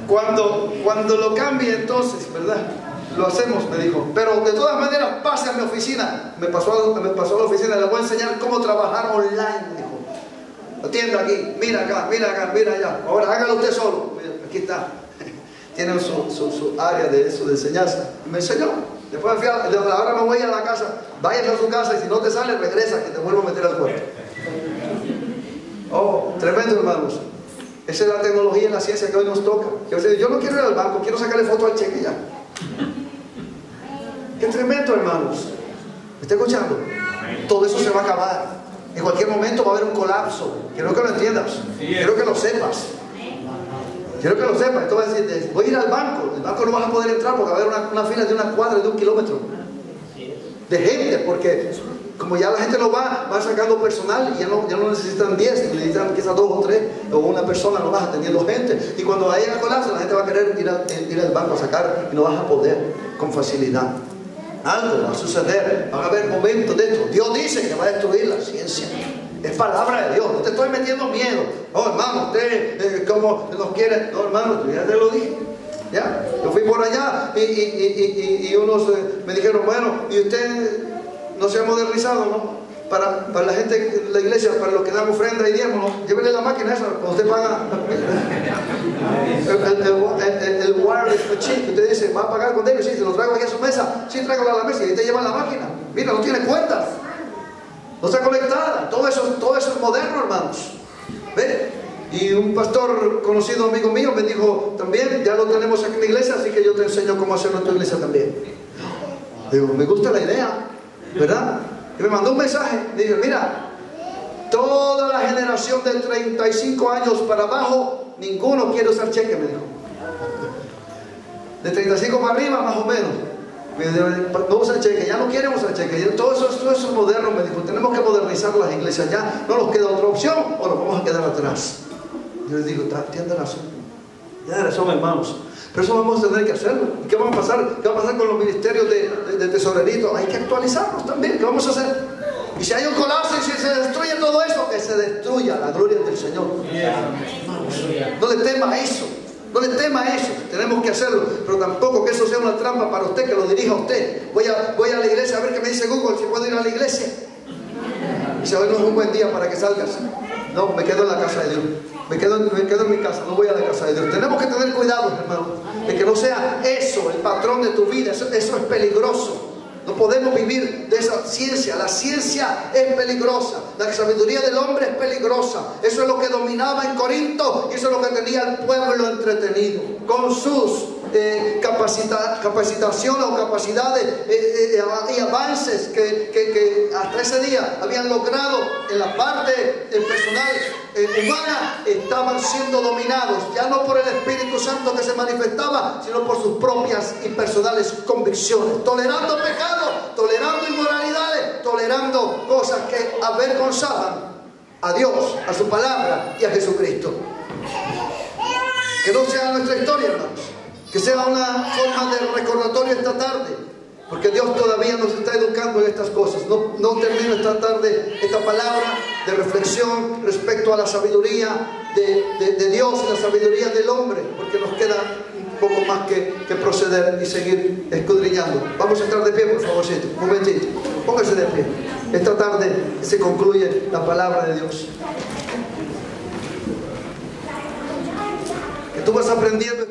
Cuando lo cambie entonces, ¿verdad? Lo hacemos, me dijo. Pero de todas maneras, pase a mi oficina. Me pasó a la oficina, le voy a enseñar cómo trabajar online, me dijo. Atienda aquí, mira acá, mira allá. Ahora hágalo usted solo. Aquí está. Tienen su área de eso, de enseñanza. Y me enseñó. Después me fui ahora me voy a la casa. Váyase a su casa y si no te sale, regresa, que te vuelvo a meter al cuarto. Oh, tremendo, hermanos. Esa es la tecnología y la ciencia que hoy nos toca. Yo no quiero ir al banco, quiero sacarle foto al cheque ya. Qué tremendo, hermanos. ¿Me está escuchando? Todo eso se va a acabar. En cualquier momento va a haber un colapso. Quiero que lo entiendas. Quiero que lo sepas. Quiero que lo sepas. Esto va a decir, voy a ir al banco. El banco no vas a poder entrar porque va a haber una fila de una cuadra, de 1 kilómetro. De gente, porque como ya la gente no va sacando personal y ya no necesitan 10, necesitan quizás 2 o 3 o una persona nomás atendiendo gente. Y cuando haya colapso, la gente va a querer ir al banco a sacar y no vas a poder con facilidad. Algo va a suceder, van a haber momentos de esto. Dios dice que va a destruir la ciencia. Es palabra de Dios, no te estoy metiendo miedo. Oh, hermano, usted como nos quiere. No, hermano, ya te lo dije. Ya, yo fui por allá y unos me dijeron, bueno, y usted no se ha modernizado, ¿no? Para la gente de la iglesia, para los que dan ofrenda y diezmo, ¿no? Llévenle la máquina esa, cuando usted paga el wireless machine, que usted dice, ¿va a pagar con ellos? Sí, se lo traigo aquí a su mesa, sí, tráigalo a la mesa y ahí te llevan la máquina. Mira, no tiene cuentas, no está conectada, todo eso es moderno, hermanos. ¿Ve? Y un pastor conocido, amigo mío, me dijo también, ya lo tenemos aquí en la iglesia, así que yo te enseño cómo hacerlo en tu iglesia también. Digo, me gusta la idea, ¿verdad? Y me mandó un mensaje, dije, mira, toda la generación de 35 años para abajo, ninguno quiere usar cheque, me dijo. De 35 para arriba, más o menos. No usan cheque, ya no quieren usar cheque. Todo eso es moderno, me dijo. Tenemos que modernizar las iglesias, ya no nos queda otra opción o nos vamos a quedar atrás. Yo les digo, tiene razón. Tiene razón, hermanos. Pero eso vamos a tener que hacerlo. ¿Y qué va a pasar? ¿Qué va a pasar con los ministerios de tesorerito? Hay que actualizarlos también. ¿Qué vamos a hacer? Y si hay un colapso y si se destruye todo eso, que se destruya la gloria del Señor. No le tema a eso. No le tema a eso. Tenemos que hacerlo. Pero tampoco que eso sea una trampa para usted, que lo dirija a usted. Voy a la iglesia a ver qué me dice Google, si puedo ir a la iglesia. Y si hoy no es un buen día para que salgas. No, me quedo en la casa de Dios. Me quedo en mi casa, no voy a la casa de Dios. Tenemos que tener cuidado, hermano, de que no sea eso el patrón de tu vida. Eso es peligroso. No podemos vivir de esa ciencia. La ciencia es peligrosa. La sabiduría del hombre es peligrosa. Eso es lo que dominaba en Corinto y eso es lo que tenía el pueblo entretenido. Con sus capacitaciones o capacidades y avances que hasta ese día habían logrado en la parte personal humana, estaban siendo dominados ya no por el Espíritu Santo que se manifestaba, sino por sus propias y personales convicciones, tolerando pecados, tolerando inmoralidades, tolerando cosas que avergonzaban a Dios, a su palabra y a Jesucristo. Que no sea nuestra historia, hermanos, que sea una forma de recordatorio esta tarde, porque Dios todavía nos está educando en estas cosas. No termino esta tarde esta palabra de reflexión respecto a la sabiduría de Dios y la sabiduría del hombre, porque nos queda un poco más que proceder y seguir escudriñando. Vamos a estar de pie, por favorcito, un momentito, póngase de pie. Esta tarde se concluye la palabra de Dios. Que tú vas aprendiendo.